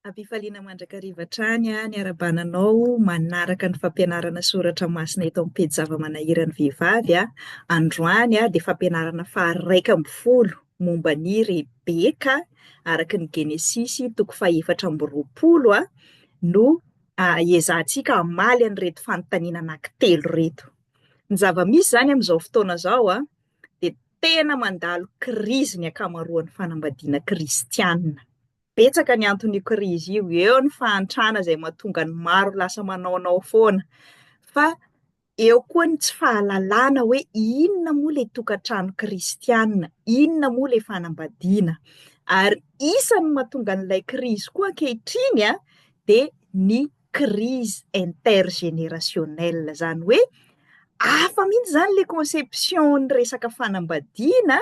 Ampifaliana mandrakariva trany ny arabananao manaraka ny fampianarana soratra masina eto amin'ny pejy zava-manahirany vehivavy androany dia fampianarana faha 1 ambin'ny 10 momba ny Rebeka araka ny Genesisy 4:20 no iezantsika hamaly an'ireto fanontaniana anankitelo reto. Ny zava-misy zany amin'izao fotoana izao dia tena mandalo krizy ny akamaroan'ny fanambadiana kristianina. Betsaka ny anton'io krizy io, eo ny fahantrana izay mahatonga ny maro lasa manaonao foana, fa eo koa ny tsy fahalalana hoe inona moa ilay tokantrano kristianina, inona moa ilay fanambadiana. Ary isan'ny mahatonga an'ilay krizy koa ankehitriny dia ny krizy intergénérationnel, zany hoe hafa mihitsy zany ilay conception ny resaka fanambadiana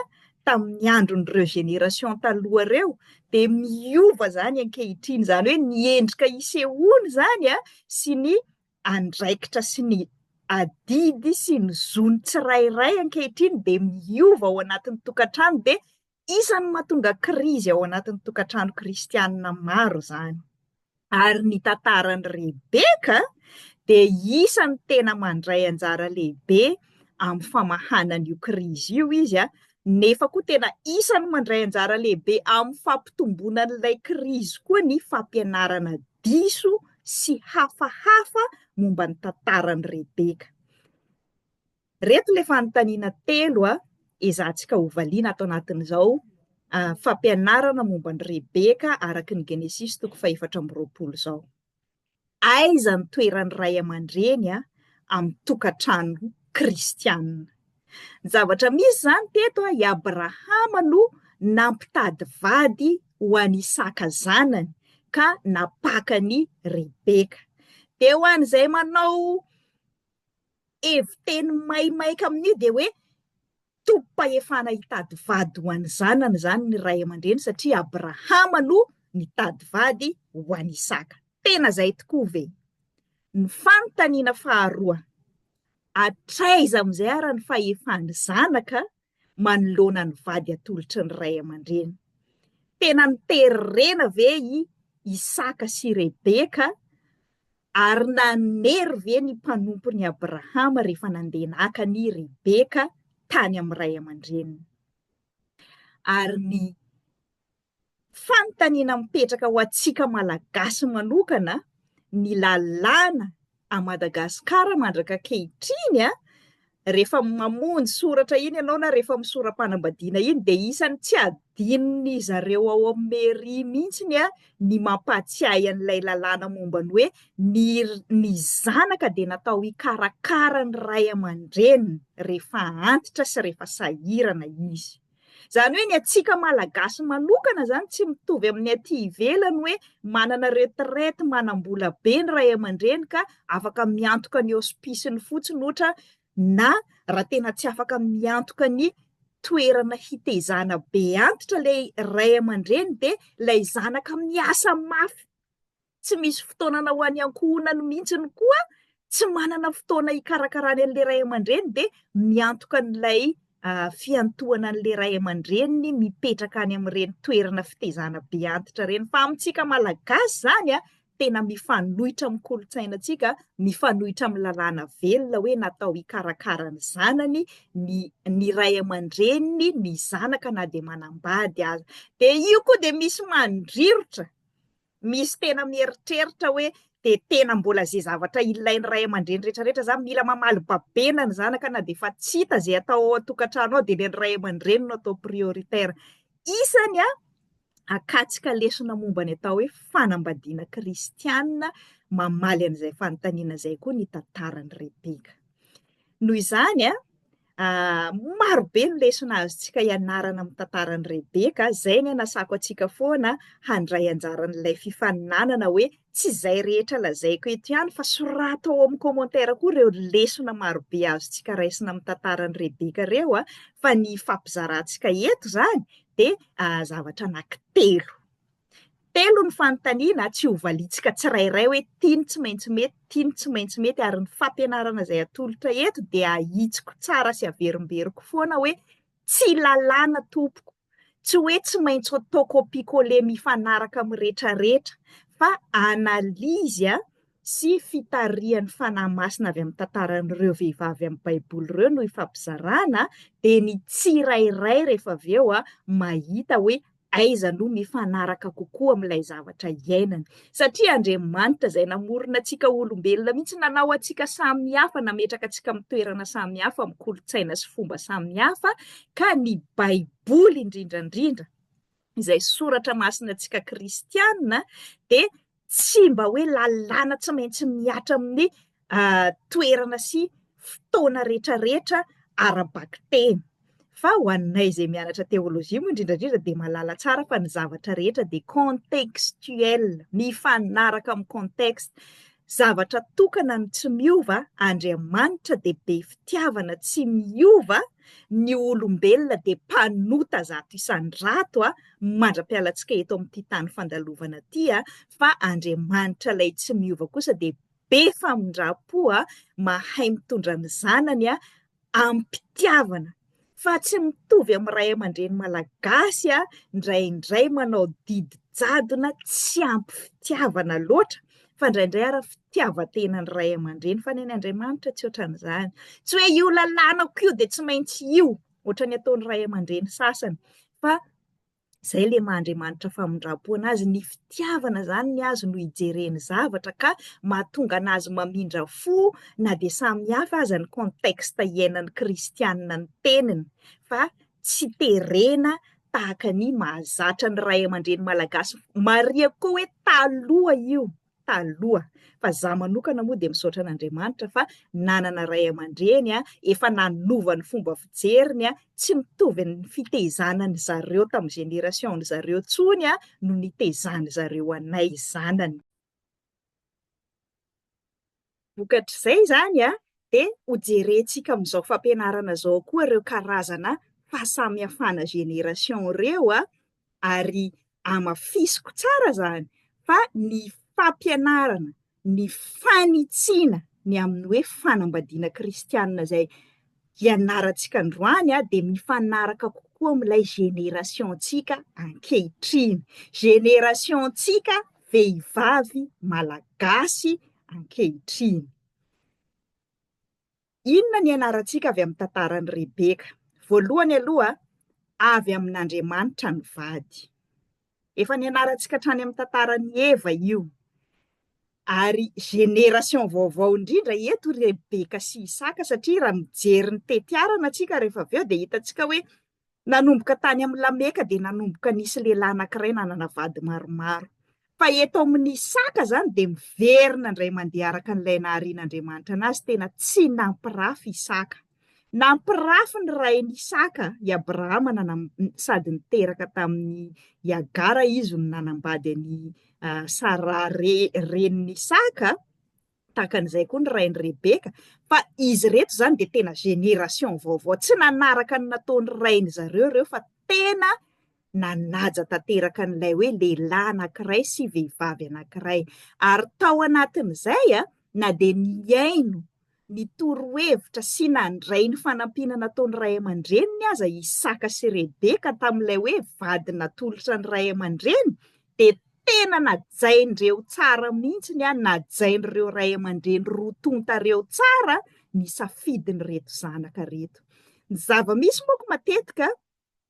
tamin'ny andron'ireo génération taloha ireo, dia miova zany ankehitriny, zany hoe ny endrika isehoany zany sy ny andraikitra sy ny adidy sy ny zony tsirairay ankehitriny dia miova ao anatin'ny tokantrano, dia isan'ny mahatonga krizy ao anatin'ny tokantrano kristianina maro zany. Ary ny tantaran'i Rebeka dia isan'ny tena mandray anjara lehibe amin'ny famahanan'io krizy io izy nefa koa tena isan'ny mandray anjara lehibe amin'ny fampitomboana an'ilay krizy koa ny fampianarana diso sy hafahafa momba ny tantaran'i Rebeka. Reto ilay fanontaniana telo ezahantsika ho valiana ato anatin'izao fampianarana momba ny Rebeka araka ny Genesisy 4:20 izao. Aiza ny toeran'ny ray aman-dreny amin'ny tokantrano kristianina? Ny zavatra misy zany teto i Abrahama no nampitady vady ho an'i Isaka zanany ka napakany Rebeka. Dia ho an'izay manao heviteny maimaika amin'io dia hoe tompam-pahefana hitady vady ho an'ny zanany zany ny ray aman-dreny, satria Abrahama no nitady vady ho an'i Isaka. Tena izay tokoa ve? Ny fanontaniana faharoa, hatraiza amin'izay ara ny fahefan'ny zanaka manoloana ny vady atolotry ny ray aman-dreny? Tena niterena ve i Isaka sy Rebeka ary nanery ve ny mpanompon'ny Abrahama rehefa nandeha naka ny Rebeka tany amin'ny ray aman-dreniny? Ary ny fanontaniana mipetraka ho antsika malagasy manokana, ny lalàna a Madagasikara mandrak'ankehitriny rehefa mamonjy soratra iny ianao na rehefa misoram-panambadiana iny dia isan'ny tsy adinony zareo ao amin'ny mairie mihitsiny ny mampatsiahy an'ilay lalàna momba ny hoe ny zanaka dia natao hikarakara ny ray aman-dreniny rehefa antitra sy rehefa sahirana izy. Zany hoe ny antsika malagasy manokana zany tsy mitovy amin'ny aty ivelany hoe manana retraite manam-bola be ny ray aman-dreny ka afaka miantoka ny hospisiny fotsiny ohatra, na raha tena tsy afaka miantoka ny toerana hitezana be antitra ilay ray aman-dreny dia ilay zanaka miasa mafy, tsy misy fotoana ho any ankohonany mihitsiny koa, tsy manana fotoana hikarakarany an'ilay ray aman-dreny dia miantoka n'ilay fiantohana an'ilay ray aman-dreniny mipetraka any amin'ireny toerana fitezana be antitra ireny. Fa amintsika malagasy zany tena mifanohitra amin'ny kolontsainantsika, mifanohitra amin'ny lalàna velona hoe natao hikarakara ny zanany, ny ray aman-dreniny, ny zanaka na dia manambady aza. Dia io koa dia misy mandrirotra, misy tena mieritreritra hoe dia tena mbola zay zavatra ilain'ny ray aman-dreny rehetrarehetra zany mila mamaly babena ny zanaka na dia efa tsy hita zay atao ao an-tokantrano ao dia ny ray aman-dreny no atao prioritaire. Isany akatsika lesona momba ny atao hoe fanambadiana kristianina mamaly an'izay fanontaniana izay koa ny tantaran'i Rebeka. Noho izany marobe ny lesona azontsika ianarana amin'ny tantaran'i Rebeka, izay ny anasako antsika foana handray anjaran'ilay fifaninanana hoe tsy izay rehetra lazaiko eto ihany fa sorata ao amin'ny commentaire koa ireo lesona marobe azontsika raisina amin'ny tantaran'i Rebeka ireo fa ny fampizarantsika eto zany dia zavatra anankitelo. Telo ny fanontaniana, tsy ho valitsika tsirairay hoe tiany tsy maintsy mety, tiany tsy maintsy mety, ary ny fampianarana izay atolotra eto dia ahitsiko tsara sy averimberiko foana hoe tsy lalàna tompoko, Tsy hoe tsy maintsy atao copier-coller mifanaraka amin'ny rehetrarehetra, fa analizy sy fitarihan'ny fanahy masina avy amin'ny tantaran'ireo vehivavy amin'ny baiboly ireo no ifampizarana, dia ny tsirairay rehefa avy eo mahita hoe aiza no mifanaraka kokoa amin'ilay zavatra iainana. Satria Andriamanitra izay namorona antsika olombelona mihitsy nanao antsika samihafa, nametraka antsika amin'ny toerana samihafa, amin'ny kolontsaina sy fomba samihafa, ka ny baiboly indrindra indrindra izay soratra masina antsika kristianina dia tsy mba hoe lalàna tsy maintsy miatra amin'ny toerana sy fotoana rehetrarehetra ara-baky-teny. Fa ho anay izay mianatra teolojia moa indrindra indrindra dia mahalala tsara fa ny zavatra rehetra dia contextuel, mifanaraka amin'ny contexte. Zavatra tokana no tsy miova, Andriamanitra dia be fitiavana tsy miova, ny olombelona dia mpanota zato isan-drato mandra-pialantsika eto amin'ity tany fandalovana ity, fa Andriamanitra ilay tsy miova kosa dia be famindram-po mahay mitondra ny zanany ampitiavana. Fa tsy mitovy amin'ny ray aman-dreny malagasy indraindray manao didy jadona tsy ampy fitiavana loatra, fa indraindray ary fitiavan-tenan'ny ray aman-dreny, fa ny Andriamanitra tsy ohatran'izany. Tsy hoe io lalànako io dia tsy maintsy io, ohatran'ny ataon'ny ray aman-dreny sasany, fa izay ilay maha-Andriamanitra famindram-po anazy, ny fitiavana izany ny azo no hijereny zavatra ka mahatonga anazy mamindra fo, na dia samihafa aza ny contexte iainan'ny kristianina ny teniny, fa tsy terena tahaka ny mahazatra ny ray aman-dreny malagasy. Maria koa hoe taloha io, taloha. Fa za manokana moa dia misaotra an'Andriamanitra fa nanana ray aman-dreny efa nanova ny fomba fijeriny tsy mitovy ny fitezanany zareo tamin'ny génération zareo tsony no nitezany zareo anay zanany. Vokatr'izay izany dia hojerentsika amin'izao fampianarana izao koa ireo karazana fahasamihafana génération ireo ary amafisiko tsara izany fa ny fampianarana, ny fanitsiana ny amin'ny hoe fanambadiana kristianina izay ianarantsika androany dia mifanaraka kokoa amin'ilay génération-tsika ankehitriny, génération-tsika vehivavy malagasy ankehitriny. Inona ny ianarantsika avy amin'ny tantaran'i Rebeka? Voalohany aloha, avy amin'Andriamanitra ny vady. Efa nianarantsika hatrany amin'ny tantaran'i Eva io. Ary génération vaovao indrindra eto Rebeka sy Isaka, satria raha mijery ny tetiarana antsika rehefa avy eo dia hitantsika hoe nanomboka tany amin'ny Lameka dia nanomboka nisy lehilahy anankiray nanana vady maromaro. Fa eto amin'ny Isaka izany dia miverina indray mandeha araka n'ilay naharian'Andriamanitra anazy, tena tsy nampirafy Isaka. Nampirafy ny rain'i Isaka, i Abrahama sady niteraka tamin'ny Agara izy no nanambady an'i Sara renin'i Isaka, tahakan'izay koa ny rain'i Rebeka, fa izy reto izany dia tena génération vaovao, tsy nanaraka ny nataon'ny rainy zareo ireo, fa tena nanaja tanteraka n'ilay hoe lehilahy anankiray sy vehivavy anankiray. Ary tao anatin'izay na dia niaino, nitorohevitra sy nandray ny fanampiana nataon'ny ray aman-dreniny aza Isaka sy Rebeka tamin'ilay hoe vady natolotra ny ray aman-dreny, dia tena najain'ireo tsara mihitsy najain'ireo ray aman-dreny rotontareo tsara ny safidiny reto zanaka reto. Ny zava-misy moa ko matetika,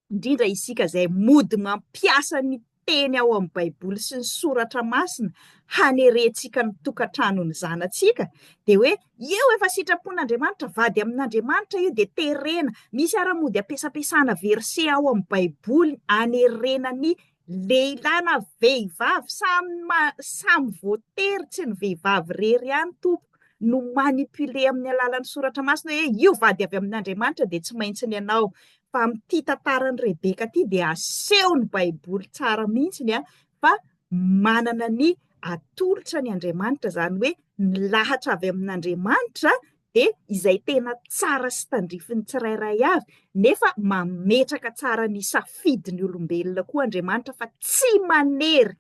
indrindra isika izay mody mampiasa ny teny ao amin'ny baiboly sy ny soratra masina hanerentsika ny tokantranony zanantsika, dia hoe eo efa sitrapon'Andriamanitra, vady amin'Andriamanitra io dia terena. Misy ara-mody ampiasampiasana verse ao amin'ny baiboly hanerena ny lehilahy na vehivavy samy voatery, tsy ny vehivavy rery ihany tompo no manipule amin'ny alalan'ny soratra masina hoe io vady avy amin'Andriamanitra dia tsy maintsy ny anao. Fa amin'ity tantaran'i Rebeka ity dia aseho ny baiboly tsara mihitsy fa manana ny atolotra ny Andriamanitra, izany hoe ny lahatra avy amin'Andriamanitra dia izay tena tsara sy tandrifin'ny tsirairay avy, nefa mametraka tsara ny safidiny olombelona koa Andriamanitra, fa tsy manery.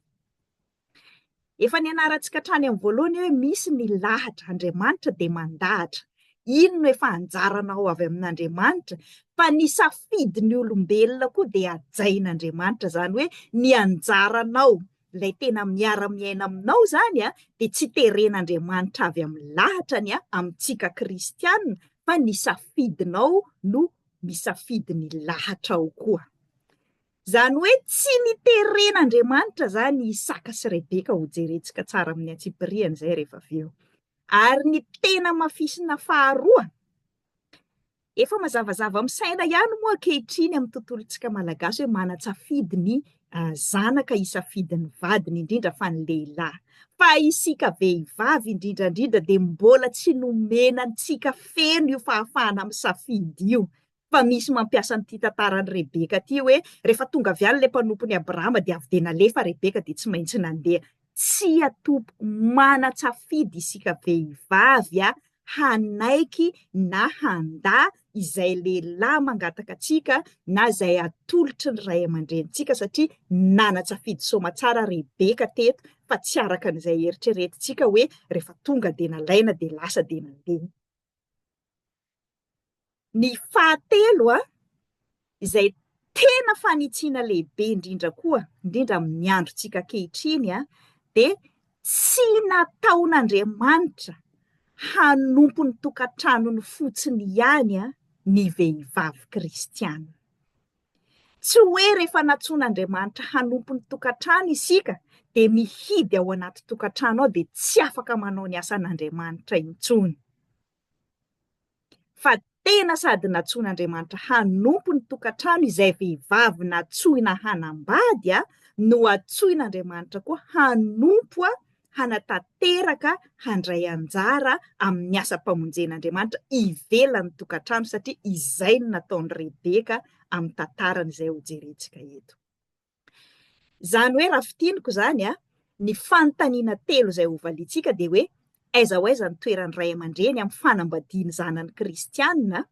Efa nianarantsika hatrany amin'ny voalohany hoe misy ny lahatra, Andriamanitra dia mandahatra. inona efa anjaranao avy amin'Andriamanitra, fa ny safidin'ny olombelona koa dia ajain'Andriamanitra, zany hoe ny anjaranao ilay tena miara-miaina aminao zany dia tsy teren'Andriamanitra avy amin'ny lahatrany amintsika kristianina, fa ny safidinao no misafidy ny lahatrao koa. Zany hoe tsy niteren'Andriamanitra zany Isaka sy Rebeka, ho jerentsika tsara amin'ny atsipiriany zay rehefa avy eo. Ary ny tena mafisina faharoa, efa mazavazava amin'ny saina ihany moa ankehitriny amin'ny tontolontsika malagasy hoe manatsafidy ny zanaka isafidy ny vadiny, indrindra fa ny lehilahy. Fa isika vehivavy indrindrandrindra dia mbola tsy nomenantsika feno io fahafahana misafidy io. Fa misy mampiasa an'ity tantaran'i Rebeka ty hoe rehefa tonga avy any ilay mpanompony Abrahama dia avy dia nalefa Rebeka dia tsy maintsy nandeha. Tsy atompo, manatsafidy isika vehivavy hanaiky na handà izay lehilahy mangataka atsika na izay atolotry ny ray aman-drenitsika, satria nanatsafidy soamantsara Rebeka teto, fa tsy araka n'izay eritreretintsika hoe rehefa tonga dia nalaina dia lasa dia nandeha. Ny fahatelo izay tena fanitsiana lehibe indrindra koa, indrindra amin'ny androntsika ankehitriny dia tsy nataon'Andriamanitra hanompo ny tokantranony fotsiny ihany ny vehivavy kristiana. Tsy hoe rehefa natsoan'Andriamanitra hanompo ny tokantrano isika dia mihidy ao anaty tokantrano ao dia tsy afaka manao ny asan'Andriamanitra intsony. Fa tena sady natsoan'Andriamanitra hanompo ny tokantrano izay vehivavy natsoina hanambady no atsoin'Andriamanitra koa hanompo hanatanteraka handray anjara amin'ny asa-pamonjen'Andriamanitra ivelan'ny tokantrano, satria izay no nataon'i Rebeka amin'ny tantarany izay ho jerentsika eto. Zany hoe raha fitiniko zany ny fanontaniana telo izay ho valiantsika dia hoe aiza ho aiza ny toeran'ny ray aman-dreny amin'ny fanambadiany zanany kristianina,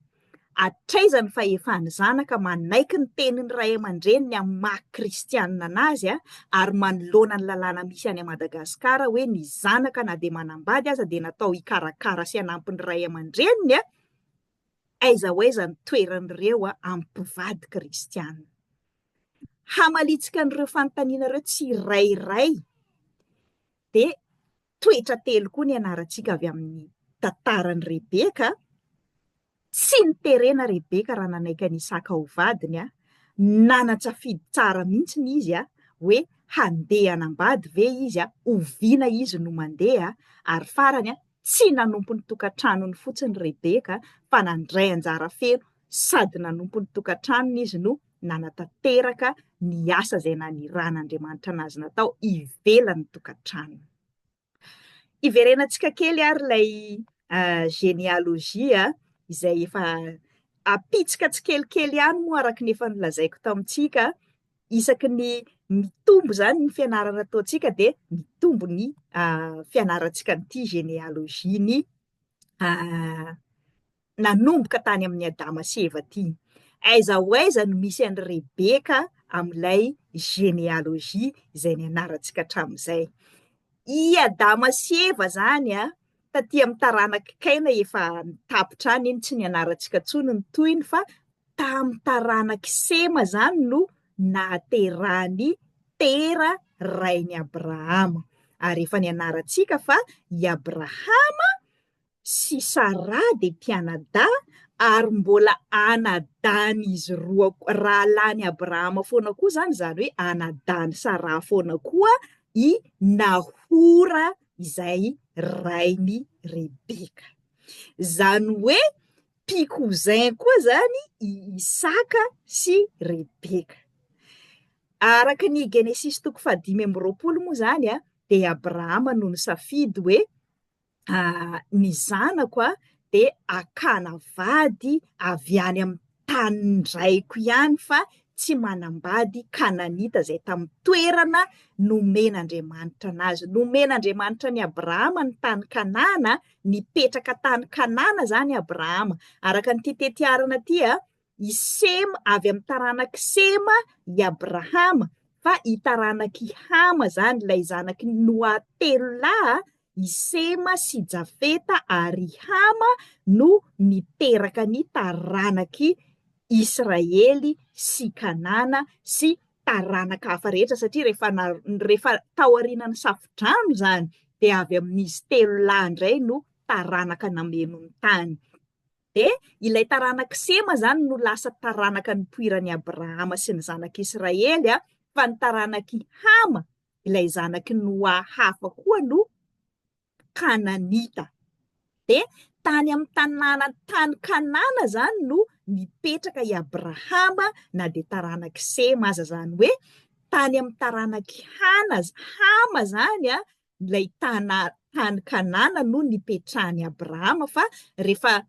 atraiza ny fahefan'ny zanaka manaiky ny tenin'ny ray aman-dreniny amin'ny maha-kristianina anazy ary manoloana ny lalàna misy any Madagasikara hoe ny zanaka na dia manambady aza dia natao hikarakara sy hanampy ny ray aman-dreniny, aiza ho aiza ny toeran'ireo amin'ny mpivady kristianina. Hamalitsika an'ireo fanontaniana ireo tsirairay dia toetra telo koa ny anarantsika avy amin'ny tantaran'i Rebeka. Tsy niterena Rebeka raha nanaiky ny Isaka ho vadiny, nanatsafidy tsara mihitsy izy hoe handeha hanambady ve izy, oviana izy no mandeha, ary farany tsy nanompo ny tokantranony fotsiny Rebeka, fa nandray anjara feno sady nanompo ny tokantranony izy no nanatanteraka ny asa izay naniran'Andriamanitra anazy natao ivelan'ny tokantrano. Iverenantsika kely ary ilay généalogie izay efa apitsika tsikelikely ihany moa araka ny efa nolazaiko tamintsika, isaky ny mitombo zany ny fianarana ataontsika dia mitombo ny fianarantsika nyity généalogie ny nanomboka tany amin'ny Adama sy Eva ty. Aiza ho aiza no misy an'i Rebeka amin'ilay généalogie izay nianarantsika hatramin'izay. I Adama sy Eva zany taty amin'ny taranaka kaina efa nitapitra any iny, tsy nianarantsika intsony ny toyiny, fa tamin'ny taranaka Sema zany no nahaterahany tera rainy Abrahama. Ary efa nianarantsika fa i Abrahama sy Sara dia mpianadahy, ary mbola anadany izy roa, raha lany Abrahama foana koa zany hoe anadany Sara foana koa i Nahora izay rainy Rebeka. Zany hoe mpikouzin koa zany i Isaka sy Rebeka. Araka ny Genesis 5:20 moa zany dia Abrahama no nisafidy hoe ny zanako dia akana vady avy any amin'ny tanin-draiko ihany, fa tsy manambady Kananita izay tamin'ny toerana nomen'Andriamanitra anazy. Nomen'Andriamanitra ny Abrahama ny tany Kanana, nipetraka tany Kanana zany Abrahama. Araka ny tetiarana ty i Sema avy amin'ny taranaky Sema i Abrahama, fa i taranaky Hama zany ilay zanaky Noa telo lahy i Sema sy Jafeta ary Hama no niteraka ny taranaky Israely sy Kanana sy taranaka hafa rehetra satria rehefa tao aorian'ny safodrano zany dia avy amin'izy telo lahy indray no taranaka nameno ny tany. De ilay taranaka Sema zany no lasa taranaka nipoiran'i Abrahama sy ny zanak'Israely fa ny taranaky Hama ilay zanaky Noa hafa koa no Kananita. De tany amin'ny tany Kanana zany no nipetraka i Abrahama na de taranaky Sema aza zany hoe tany amin'ny taranaky Hama zany ilay tany Kanana no nipetrahany Abrahama fa rehefa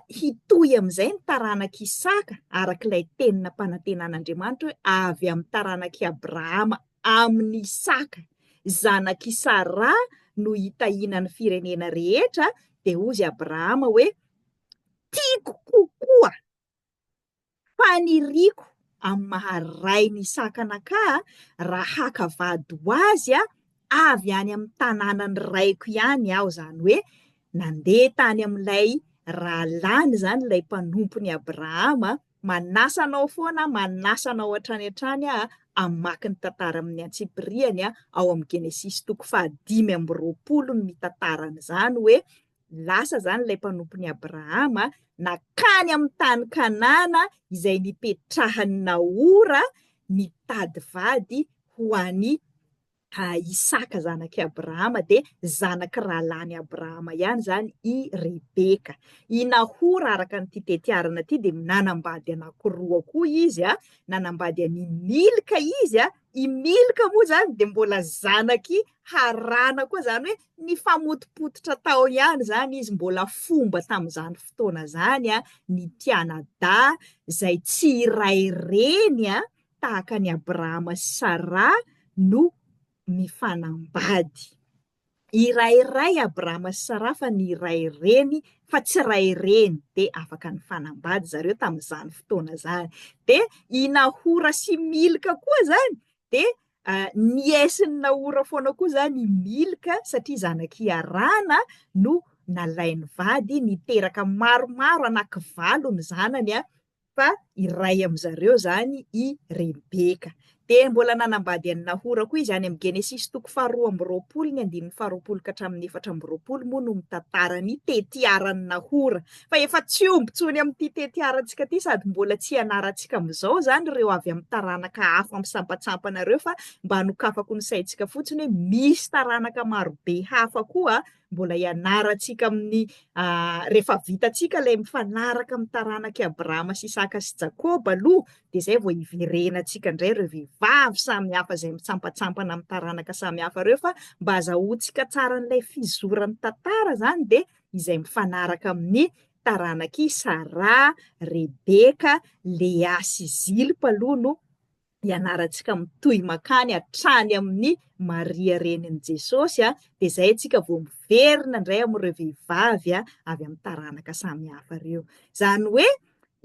hitoy amin'izay ny taranaky Isaka arak'ilay tenina mpanantenan'Andriamanitra hoe avy amin'ny taranaky Abrahama amin'ny Isaka zanaky Sara no hitahinany firenena rehetra de hozy Abrahama hoe tiako kokoa faniriako amin'ny maharay ny Isakanaka raha haka vady ho azy avy any amin'ny tanànany raiko ihany aho zany hoe nandeha tany amin'ilay rahalany zany ilay mpanompony Abrahama manasa anao foana manasa anao hatrany amaky ny tantara amin'ny Antsipriany ao amin'ny Genesisy 5:20 no mitantarana zany hoe lasa zany ilay mpanompony Abrahama nakany amin'ny tany Kanana izay nipetrahany Nahora mitady vady ho an'ny Isaka zanaky Abrahama de zanaky rahalany Abrahama ihany zany i Rebeka. I Nahora araka nyty tetiarana ty de nanambady anankiroa koa izy nanambady an'i Milka izy i Milka moa zany de mbola zanaky Harana koa zany hoe nifamotipototra tao ihany zany izy mbola fomba tamin'izany fotoana zany ny Tianada zay tsy iray reny tahaka ny Abrahama sy Sara no mifanambady. Irairay Abrahama sy Sara fa ny iray reny fa tsy iray reny de afaka nifanambady zareo tamin'izany fotoana zany. De i Nahora sy Milka koa zany de niesin'ny Nahora foana koa zany i Milka satria zanaky Harana no nalainy vady niteraka maromaro anaky 7 ny zanany fa iray amin'zareo zany i Rebeka. De mbola nanambady an'i Nahora koa izy any amin'ny Genesisy 2:20-24 moa no mitantara ny tetiaran'i Nahora. Fa efa tsy omby amin'ity tetiarantsika ty sady mbola tsy ianarantsika amin'izao zany reo avy amin'ny taranaka hafa misampatsampana reo fa mba hanokafako ny saintsika fotsiny hoe misy taranaka marobe hafa koa mbola ianarantsika amin'ny rehefa vitatsika ilay mifanaraka amin'ny taranaky Abrahama sy Isaka sy Jakoba aloha de zay vao hiverenantsika indray reo vehivavy samy hafa zay misampatsampana amin'ny taranaka samy hafa reo fa mba azahoantsika tsara n'ilay fizoran'ny tantara zany de izay mifanaraka amin'ny taranaky Sara, Rebeka, Lea sy Zilpa aloha no ianarantsika mitohy makany hatrany amin'ny Maria renin'i Jesosy de zay tsika vao miverina indray amin'ireo vehivavy avy amin'ny taranaka samy hafa reo. Zany hoe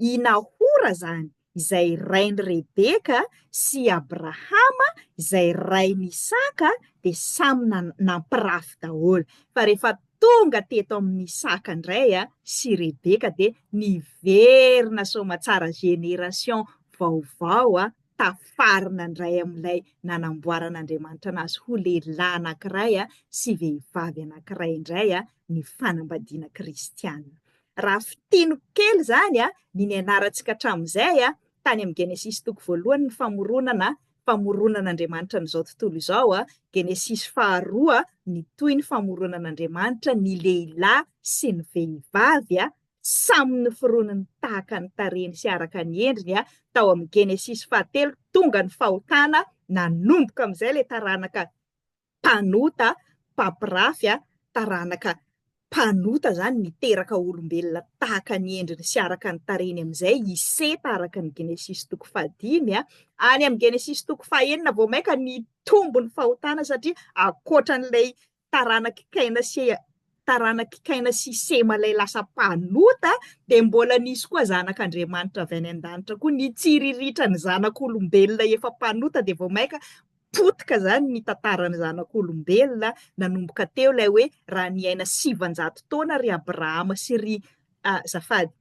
i Nahora zany izay rain'i Rebeka sy Abrahama izay rain'i Isaka de samy nampirafy daholo. Fa rehefa tonga teto amin'ny Isaka indray sy Rebeka de niverina somatsara generation vaovao tafarina indray amin'ilay nanamboaran'Andriamanitra anazy ho lehilahy anankiray sy vehivavy anankiray indray ny fanambadiana kristianina. Raha fitino kely zany ny nianarantsika hatramin'izay tany amin'ny Genesisy 1 ny famoronan'Andriamanitra n'izao tontolo izao Genesisy 2 nitoy ny famoronan'Andriamanitra ny lehilahy sy ny vehivavy samy noforoniny tahaka ny tarehiny sy araka ny endriny tao amin'ny Genesisy 3 tonga ny fahotana nanomboka amin'izay ilay taranaka mpanota papirafy taranaka mpanota zany niteraka olombelona tahaka ny endriny sy araka ny tarehiny amin'izay iseta araka ny Genesisy 5 any amin'ny Genesisy 5 vao maika nitombo ny fahotana satria akoatran'ilay taranaka Kaina sy Sema lay lasa mpanota de mbola nisy koa zanak'Andriamanitra avy any an-danitra koa nitsiriritra ny zanak'olombelona efa mpanota de vao maika potika zany ny tantaran'ny zanak'olombelona nanomboka teo ilay hoe raha niaina 700 taona ry Abrahama sy ry zafady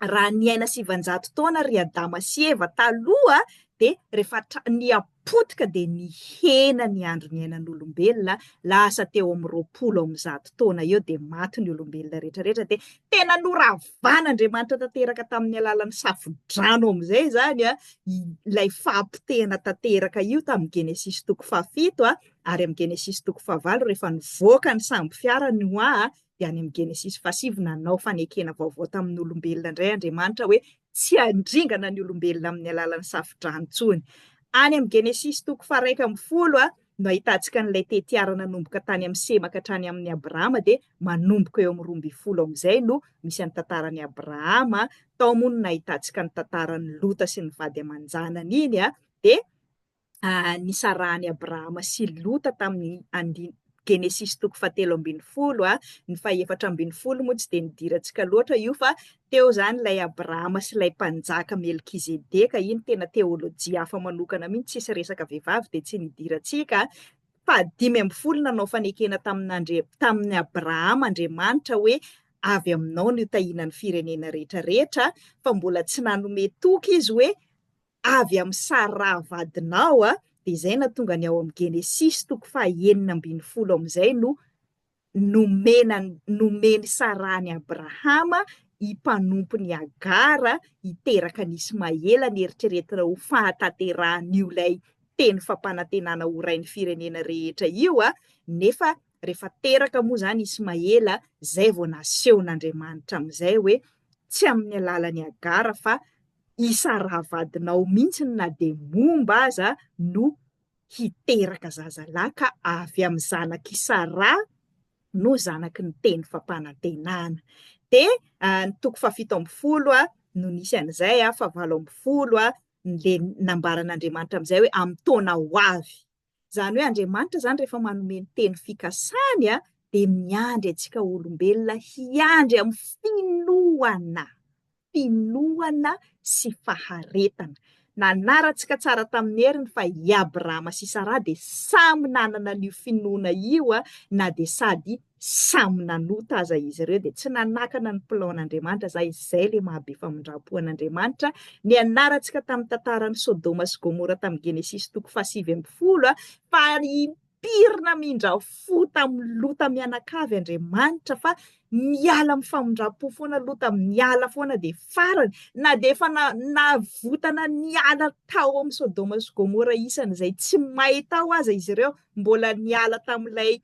raha niaina 700 taona ry Adama sy Eva taloha dia rehefa niapotika dia nihena ny andro niainan'olombelona lasa teo amin'ny 20 taona eo dia maty ny olombelona rehetrarehetra dia tena noravan'Andriamanitra tanteraka tamin'ny alalan'ny safodrano amin'izay zany ilay fampitehana tanteraka io tamin'ny Genesis 7 ary amin'ny Genesis 9 rehefa nivoaka ny samby fiara ny Noa dia any amin'ny Genesis 7 nanao fanekena vaovao tamin'ny olombelona indray Andriamanitra hoe tsy handringana ny olombelona amin'ny alalan'ny safodrano intsony. Any amin'ny Genesis 1:10 no ahitantsika n'ilay tetiara nanomboka tany amin'ny Sema ka hatrany amin'ny Abrahama dia manomboka eo amin'ny 12 amin'izay no misy ny tantaran'i Abrahama. Tao moa no ahitantsika ny tantaran'ny Lota sy ny vady aman-janany iny dia nisarahany Abrahama sy Lota tamin'ny Genesis 17:12 ny 14 moa tsy dia nidirantsika loatra io fa teo zany ilay Abrahama sy ilay mpanjaka Melkizedeka iny tena teolojia hafa manokana mihitsy tsisy resaka vehivavy dia tsy nidirantsika fa 15 nanao fanekena tamin'ny Abrahama Andriamanitra hoe avy aminao no tahiana ny firenena rehetrarehetra fa mbola tsy nanome toky izy hoe avy amin'ny Sara vadinao dia izay natonga ny ao amin'ny Genesis 9:20 amin'izay no nomeny Sarany Abrahama himpanompo ny Agara hiteraka ny Ismaela nieritreretina ho fahatanteran'io ilay teny fampanantenana ho rain'ny firenena rehetra io nefa rehefa teraka moa zany Ismaela zay vao nasehon'Andriamanitra amin'izay hoe tsy amin'ny alalan'ny Agara fa Sara vadinao mihitsy na dia momba aza no hiteraka zazalahy ka avy amin'ny zanaky Sara no zanaky ny teny fampanantenana. Dia ny 17 no nisy an'izay fa 17 le nambaran'Andriamanitra amin'izay hoe amin'ny taona ho avy. Zany hoe Andriamanitra zany rehefa manome ny teny fikasany dia miandry antsika olombelona hiandry amin'ny finoana sy faharetana. Nanarantsika tsara tamin'ny heriny fa i Abrahama sy Sara dia samy nanana n'io finoana io na dia sady samy nanota aza izy ireo dia tsy nanakana ny plaon'Andriamanitra izay le mahabe famindrapoan'Andriamanitra. Ny anarantsika tamin'ny tantaran'ny Sodoma sy Gomora tamin'ny Genesis 7:10 fa pirina mindrafo tamin'ny Lota mianakavy Andriamanitra fa miala amin'ny famindrapo foana Lota miala foana dia farany na dia efa navotana niala tao amin'ny Sodoma sy Gomora isan'izay tsy mahita ao aza izy ireo mbola niala tamin'ilay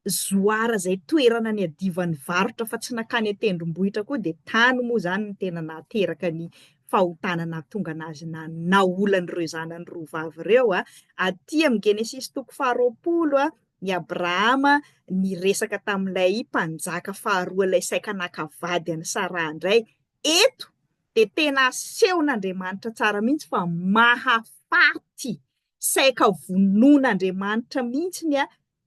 zoara zay toerana ny adivan'ny varotra fa tsy nakany an-tendrombohitra koa dia tany moa zany ny tena nateraka ny fahotanana tonga anazy naolan'ireo zanany roa vavy ireo aty amin'ny Genesis 20 ny Abrahama niresaka tamin'ilay mpanjaka faharoa ilay saika nakavady an'i Sara indray eto dia tena asehon'Andriamanitra tsara mihitsy fa mahafaty saika vonon'Andriamanitra mihitsy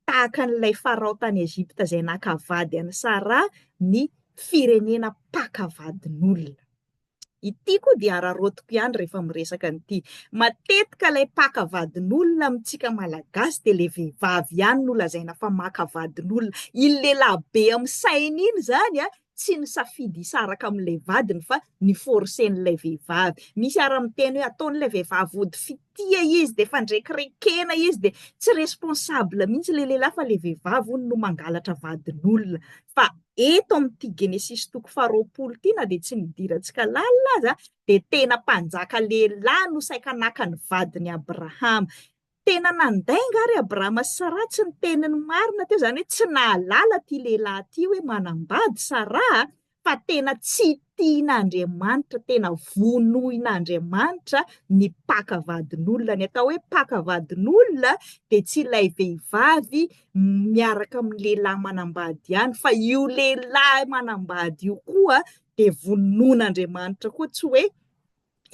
tahaka n'ilay Farao tany Ezipta izay nakavady an'i Sara ny firenena pakavadin'olona. Ity koa dia ararotiko ihany rehefa miresaka n'ity. Matetika ilay pakavadin'olona amintsika malagasy dia ilay vehivavy ihany no lazaina fa makavadin'olona. Iny lehilahy amin'ny saina iny zany tsy ny safidy hisaraka amin'ilay vadiny fa ny forsen'ilay vehivavy. Misy ara-miteny hoe ataon'ilay vehivavy ody fitia izy dia fandrekerekena izy dia tsy responsable mihitsy ilay lehilahy fa ilay vehivavy hono no mangalatra vadin'olona. Fa eto amin'ity Genesis 20 ity na dia tsy nidirantsika lalina aza dia tena mpanjaka lehilahy no saika naka ny vadiny Abrahama. Tena nanday ngary Abrahama sy Sara tsy ny teniny marina teo zany hoe tsy nahalala ty lehilahy ty hoe manambady Sara fa tena tsy tian'Andriamanitra tena vonoin'Andriamanitra ny pakavadin'olona. Ny atao hoe pakavadin'olona dia tsy ilay vehivavy miaraka amin'ny lehilahy manambady ihany fa io lehilahy manambady io koa dia vonoin'Andriamanitra koa tsy hoe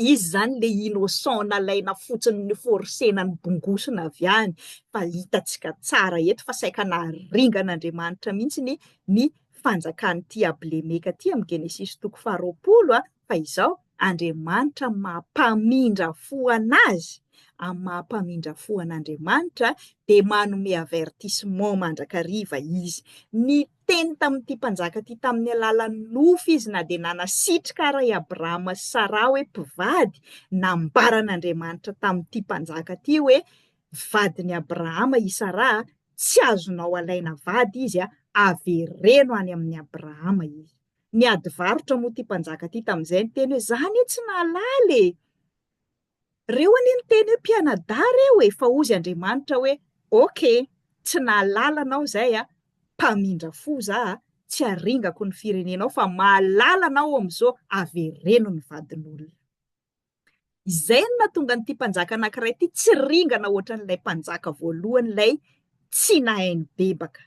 izy zany le innocent nalaina fotsiny ny forsenany bongosina avy any fa hitantsika tsara eto fa saika naharingan'Andriamanitra mihitsy ny fanjakan'ity Abilemeka ty amin'ny Genesis 20 fa izao Andriamanitra mampamindra fo anazy amin'ny mahampamindra fo an'Andriamanitra dia manome avertissement mandrakariva izy. Ny teny tamin'ity mpanjaka ty tamin'ny alalan'ny nofo izy na dia nanasitrika ara i Abrahama sy Sara hoe mpivady, nambaran'Andriamanitra tamin'ity mpanjaka ty hoe vadiny Abrahama i Sara, tsy azonao alaina vady izy avereno any amin'ny Abrahama izy. Ny ady varotra moa ty mpanjaka ty tamin'izay ny teny hoe zany tsy nalaly e. Reo any ny teny hoe mpianadahy reo e, fa ozy Andriamanitra hoe okay, tsy nalala anao zay mpamindra fo za tsy aringako ny firenenao fa malala anao am'izao avereno ny vadin'olona. Izay no nahatonga n'ity mpanjaka anankiray ty tsy ringana ohatran'ilay mpanjaka voalohan'ilay tsy nahainy bebaka.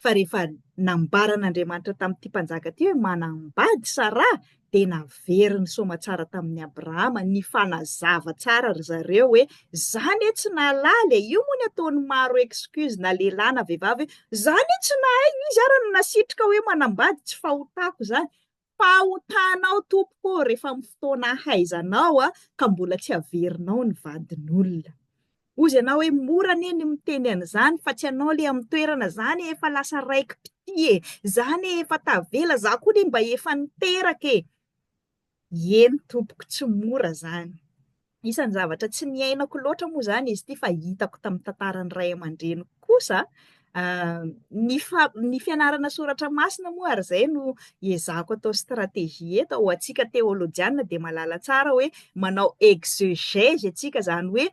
Fa rehefa nambaran'Andriamanitra tamin'ity mpanjaka ty hoe manambady Sara dia naveriny soamatsara tamin'ny Abrahama ny fanazava tsara ry zareo hoe zany tsy nalaly io moa ny ataony maro excuse na lehilahy na vehivavy zany tsy nahay izy ara no nasitrika hoe manambady tsy fahotako zany. Fahotanao tompoko rehefa amin'ny fotoana haizanao ka mbola tsy averinao ny vadin'olona. Ozy ianao hoe mora anie ny miteny an'izany fa tsy anao le amin'ny toerana zany efa lasa raiky pity zany efa tavela za koa ne mba efa niteraka e. Eny tompoko tsy mora zany. Isan'ny zavatra tsy niainako loatra moa zany izy ty fa hitako tamin'ny tantaran'ny ray aman-dreny kosa. Ny fianarana soratra masina moa ary zay no iezahako atao stratégie eto ho antsika teolojiana dia malala tsara hoe manao exégèse antsika zany hoe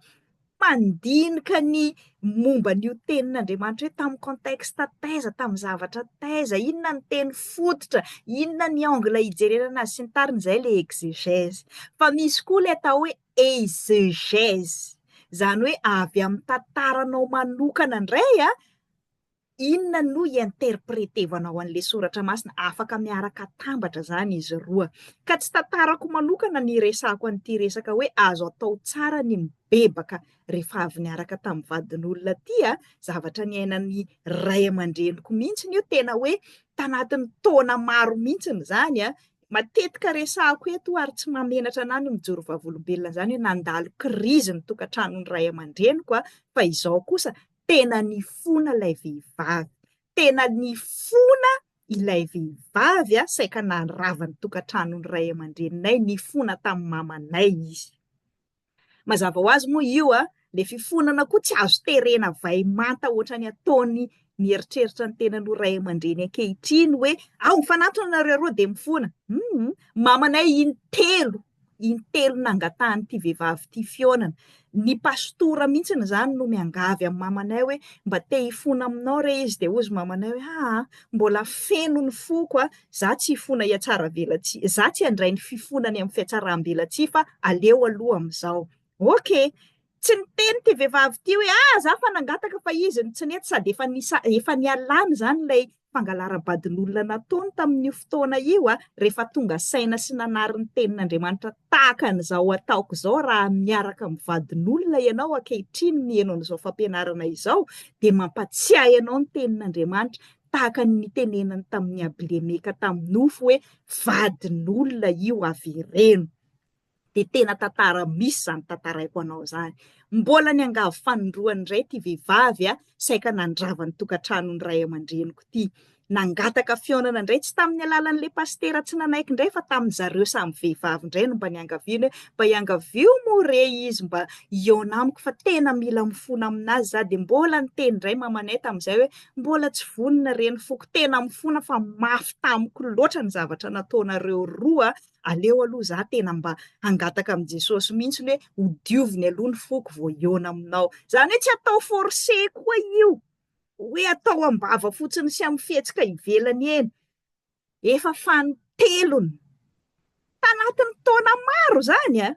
mandinika ny momba n'io tenin'Andriamanitra hoe tamin'ny contexte taiza, tamin'ny zavatra taiza, inona ny teny fototra, inona ny angle hijerena azy sy ny tariny, zay le exégèse. Fa misy koa le atao hoe eisegèse, zany hoe avy amin'ny tantaranao manokana indray inona no interpretevanao an'le soratra masina, afaka miaraka tambatra zany izy roa. Ka tsy tantarako manokana ny resako an'ity resaka hoe azo atao tsara ny mibebaka rehefa avy niaraka tamin'ny vadin'olona ty zavatra niainan'ny ray aman-dreniko mihitsy io tena hoe tanatin'ny taona maro mihitsiny zany matetika resako eto ary tsy mamenatra anany mijoro vavolombelona zany hoe nandalo krizy ny tokantranon'ny ray aman-dreniko fa izao kosa tena nifona ilay vehivavy. Tena nifona ilay vehivavy saika nandrava ny tokantranon'ny ray aman-dreninay, nifona tamin'ny mamanay izy. Mazava ho azy moa io le fifonana koa tsy azo terena vaimanta ohatra ny ataony mieritreritra ny tenan'ho ray aman-dreny ankehitriny hoe ao mifanatona nareo roa dia mifona. Mamanay intelo nangatahany ty vehivavy ty fionana. Ny pastora mihitsiny zany no miangavy amin'ny mamanay hoe mba te hifona aminao re izy dia ozy mamanay hoe mbola feno ny foko za tsy hifona hiatsara velatsy, za tsy handray ny fifonany amin'ny fiatsaram-belatsy fa aleo aloha amin'izao. Okay, tsy niteny ty vehivavy ty hoe za fa nangataka fa izy tsy nety sady efa nialany zany lay fangalara-badin'olona nataony tamin'io fotoana io rehefa tonga saina sy nanary ny tenin'Andriamanitra tahaka an'izao ataoko izao raha miaraka amin'ny vadin'olona ianao ankehitriny mihaino an'izao fampianarana izao dia mampatsiahy ianao ny tenin'Andriamanitra tahaka ny tenenany tamin'ny Abilemeka tamin'ny nofo hoe vadin'olona io avereno. Dia tena tantara misy zany tantaraiko anao zany. Mbola niangavy fanondroany indray ty vehivavy saika nandrava ny tokantranon'ny ray aman-dreniko ty. Nangataka fionana indray tsy tamin'ny alalan'le pastera tsy nanaiky indray fa tamin'ny zareo samy vehivavy indray no mba niangaviany hoe mba hiangavio moa re izy mba iona amiko fa tena mila mifona aminazy za dia mbola niteny indray mamanay tamin'izay hoe mbola tsy vonona reny foko tena mifona fa mafy tamiko loatra ny zavatra nataonareo roa aleo aloha za tena mba hangataka amin'i Jesosy mihitsy hoe hodioviny aloha ny foko vao iona aminao. Zany hoe tsy atao forcé koa io. Hoe atao ambava fotsiny sy amin'ny fihetsika ivelany eny. Efa fanotelony. Tanatin'ny taona maro zany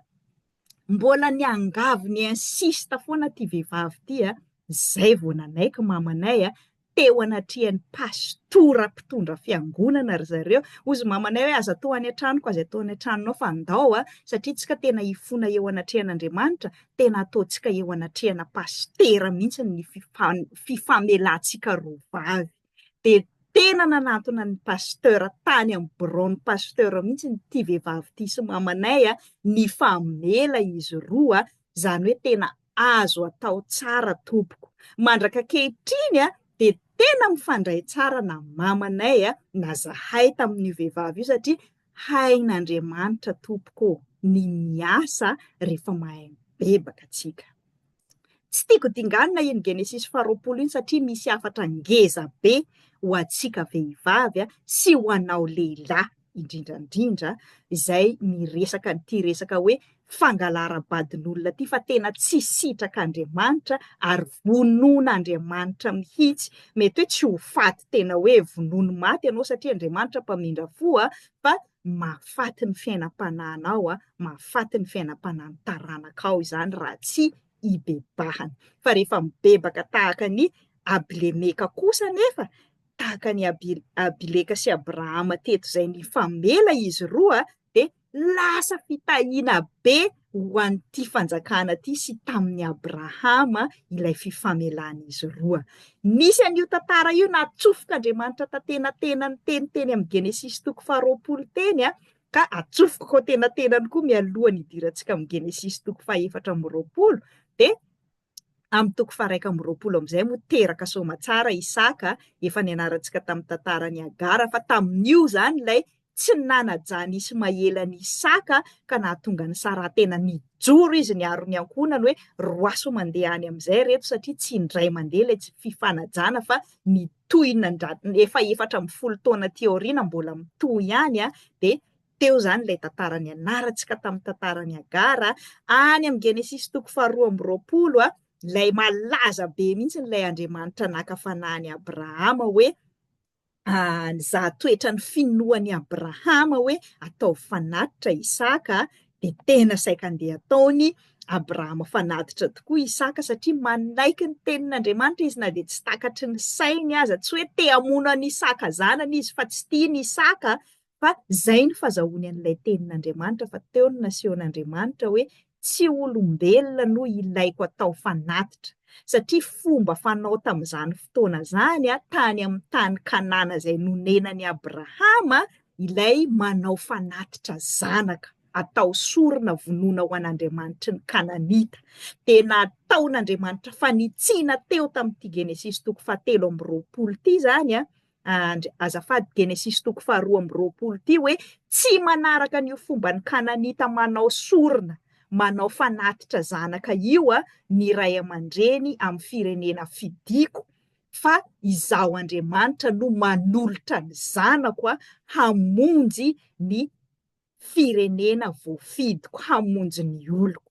mbola niangavy ny insista foana ty vehivavy ty zay vao nanaiky mamanay teo anatrihan'ny pastora mpitondra fiangonana ry zareo. Ozy mamanay hoe aza atao any an-tranoko, aza atao any an-tranonao fa andao satria tsika tena hifona eo anatrehan'Andriamanitra, tena ataontsika eo anatrehana pastera mihitsy ny fifamelantsika roa vavy. Dia tena nanatona ny pasteur tany amin'ny bureau-ny pasteur mihitsy ty vehivavy ty sy mamanay nifamela izy roa Zany hoe tena azo atao tsara tompoko. Mandraka ankehitriny de tena mifandray tsara na mamanay na zahay tamin'io vehivavy io satria hain'Andriamanitra tompoko ny miasa rehefa mahay mibebaka atsika. Tsy tiako dinganina iny Genesis 20 iny satria misy hafatra ngeza be ho antsika vehivavy sy ho anao lehilahy indrindrandrindra izay miresaka n'ity resaka hoe fangalara-badin'olona ty fa tena tsy sitrak'Andriamanitra ary vonon'Andriamanitra mihitsy. Mety hoe tsy ho faty tena hoe vonono maty ianao satria Andriamanitra mpamindra fo fa mahafaty ny fiainam-panahinao mahafaty ny fiainam-panahin'ny taranakao izany raha tsy ibebahana. Fa rehefa mibebaka tahaka ny Abilemeka kosa nefa tahaka ny Abileka sy Abrahama teto zay nifamela izy roa de lasa fitahiana be ho an'ity fanjakana ty sy tamin'ny Abrahama ilay fifamelan'izy roa. Nisy an'io tantara io natsofok'Andriamanitra tatenatena ny teny amin'ny Genesis 20 teny ka atsofoko tenatenany koa mialohan'ny idirantsika amin'ny Genesis 4:20 de amin'ny 1:20 amizay moa teraka somatsara Isaka efa nianarantsika tamin'ny tantarany Agara fa tamin'io zany ilay tsy nanajany Ismaela ny Isaka ka nahatonga ny Sara tena nijoro izy niaro ny ankonany hoe roaso mandeha any amizay reto satria tsy indray mandeha ilay tsy fifanajana fa nitoy efa 40 taona teoriana mbola mitohy ihany de teo zany ilay tantara nianarantsika tamin'ny tantarany Agara any amin'ny Genesis 2:20 ilay malaza be mihitsy ilay Andriamanitra naka-fanahiny Abrahama hoe nizaha toetra ny finoany Abrahama hoe atao fanatitra Isaka de tena saika andeha ataony Abrahama fanatitra tokoa Isaka satria manaiky ny tenin'Andriamanitra izy na de tsy takatry ny sainy aza tsy hoe te hamono any Isaka zanany izy fa tsy tiany Isaka fa zay ny fahazahoany an'ilay tenin'Andriamanitra fa teo ny nasehon'Andriamanitra hoe tsy olombelona no ilaiko atao fanatitra satria fomba fanao tamin'izany fotoana zany tany amin'ny tany Kanana zay nonenany Abrahama ilay manao fanatitra zanaka atao sorona vonona ho an'Andriamanitra ny Kananita. De nataon'Andriamanitra fanitsina teo tamin'ity Genesis 7:20 ty zany azafady Genesis 2:20 ty hoe tsy manaraka an'io fomba ny Kananita manao sorona manao fanatitra zanaka io ny ray aman-dreny amin'ny firenena fidiko fa izaho Andriamanitra no manolotra ny zanako hamonjy ny firenena voafidiko, hamonjy ny oloko.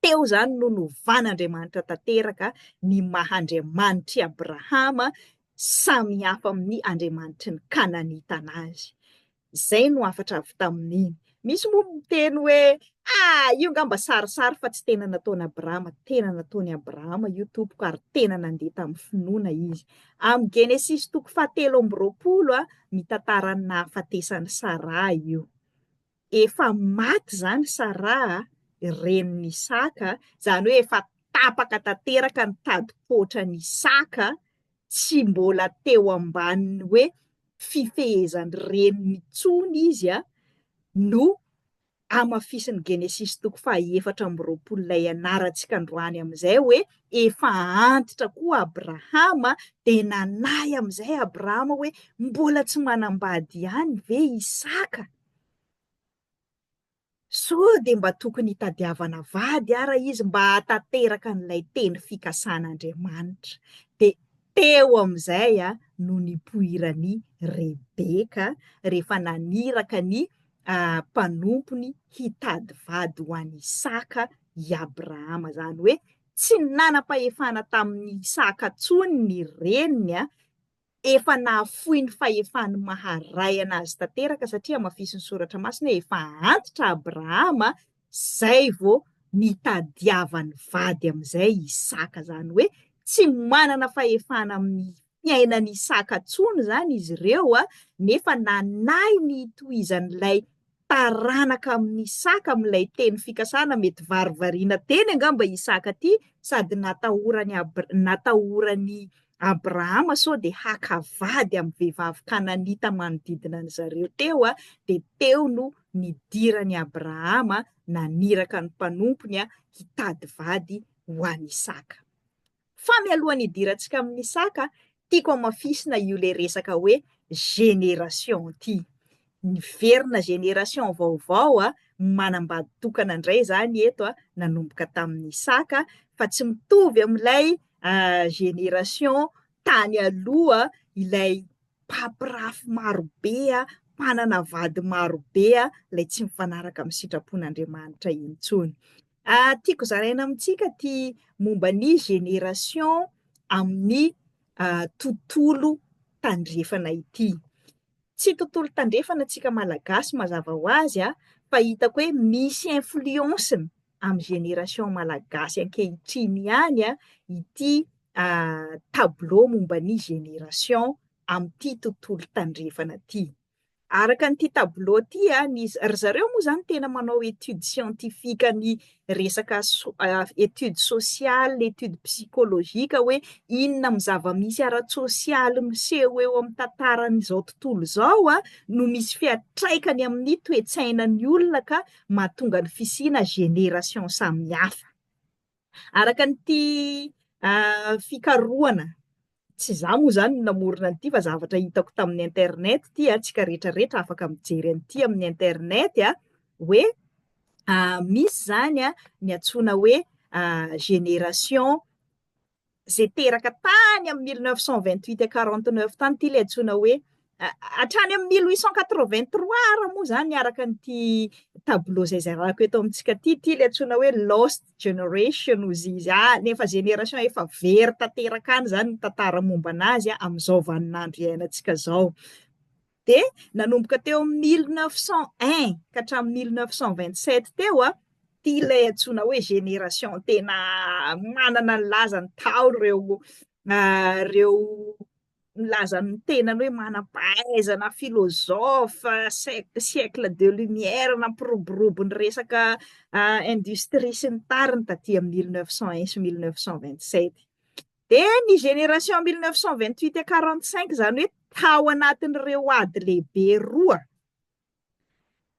Teo zany no novan'Andriamanitra tanteraka ny maha-Andriamanitry Abrahama samy hafa amin'ny Andriamanitry ny Kananita anazy. Zay no hafatra avy tamin'iny. Misy moa miteny hoe io ngamba sarisary fa tsy tena nataony Abrahama, tena nataony Abrahama io tompoko ary tena nandeha tamin'ny finoana izy. Amin'ny Genesis 7:20 mitantara ny nahafatesany Sara io. Efa maty zany Sara renin'ny Isaka, zany hoe efa tapaka tanteraka ny tadi-potran'ny Isaka, tsy mbola teo ambaniny hoe fifehezany reniny intsony izy no amafisiny Genesis 4:20 ilay anarantsika androany amizay hoe efa antitra koa Abrahama de nanahy amizay Abrahama hoe mbola tsy manambady ihany ve Isaka? So de mba tokony hitadiavana vady ara izy mba hatanteraka an'ilay teny fikasan'Andriamanitra. De teo amizay no nipoiran'ny Rebeka rehefa naniraka ny mpanompony hitady vady ho an'i Isaka i Abrahama zany hoe tsy nanam-pahefana tamin'ny Isaka tsony ny reniny efa nahafoy ny fahefany maharay anazy tanteraka satria amafisy ny soratra masina efa antitra Abrahama zay vo nitadiavany vady amizay Isaka zany hoe tsy manana fahefana amin'ny fiainany Isaka tsony zany izy ireo nefa nanahy ny tohizan'ilay taranaka amin'ny Isaka amin'ilay teny fikasana mety varivariana teny angamba Isaka ty sady natahorany Abrahama so de hakavady amin'ny vehivavy Kananita manodidina ny zareo teo de teo no nidirany Abrahama naniraka ny mpanompony hitady vady ho an'ny saka. Fa mialohan'ny hidirantsika amin'ny saka, tiako hamafisina io le resaka hoe génération ty. Niverina génération vaovao manambady tokana indray zany eto nanomboka tamin'ny saka, fa tsy mitovy amin'ilay génération tany aloha ilay papirafy marobe mpanana vady marobe ilay tsy mifanaraka amin'ny sitrapon'Andriamanitra intsony. Tiako zaraina amintsika ty momba ny génération amin'ny tontolo tandrefana ity. Tsy tontolo tandrefana antsika malagasy mazava ho azy fa hitako hoe misy influence-ny amin'ny génération malagasy ankehitriny ihany ity tableau momba ny génération amin'ity tontolo tandrefana ty. Araka n'ity tableau ty ry zareo moa zany tena manao étude scientifique ny resaka étude sociale, étude psychologique hoe inona amin'ny zava-misy ara-tsosialy miseho eo amin'ny tantaran'izao tontolo izao no misy fiantraikany amin'ny toe-tsainan'ny olona ka mahatonga ny fisiana génération samihafa. Araka n'ity fikarohana, tsy za moa zany namorona an'ity fa zavatra hitako tamin'ny internet ty tsika rehetrarehetra afaka mijery an'ity amin'ny internet hoe misy zany ny antsoina hoe génération zay teraka tany amin'ny 1928 à 49 tany ty le antsoina hoe hatrany amin'ny 1883 raha moa zany araka n'ity tableau zay zarako eto amintsika ty le antsoina hoe lost generation ozy izy nefa génération efa very tanteraka any zany ny tantara momba anazy amin'izao vaninandro iainantsika zao. De nanomboka teo amin'ny 1901 ka hatramin'ny 1927 teo ty ilay antsoina hoe génération tena manana ny lazany tao reo milaza ny tenany hoe manam-pahaizana philosophe siècle de lumière nampiroborobo ny resaka industrie sy ny tariny taty amin'ny 1901 sy 1927. De ny génération 1928 à 45 zany hoe tao anatin'ireo ady lehibe roa,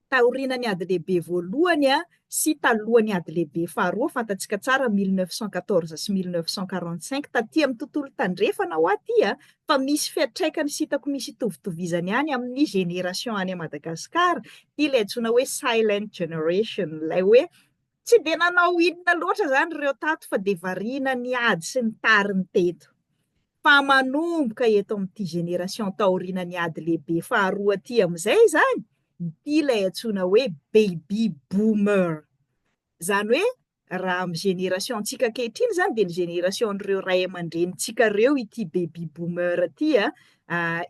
taorian'ny ady lehibe voalohany sy talohan'ny ady lehibe faharoa, fantatsika tsara 1914 sy 1945 taty amin'ny tontolo tandrefana ho aty fa misy fiantraikany sy hitako misy itovitovizany ihany amin'ny génération any Madagasikara ty le antsoina hoe silent generation, lay hoe tsy de nanao inona loatra zany reo tato fa de variana ny ady sy ny tariny teto. Fa manomboka eto amin'ity génération taorian'ny ady lehibe faharoa ty amin'izay zany ity lay antsoina hoe baby boomer. Zany hoe raha amin'ny génération antsika ankehitriny zany de ny génération-n'ireo ray aman-drenintsika reo ity baby boomer ty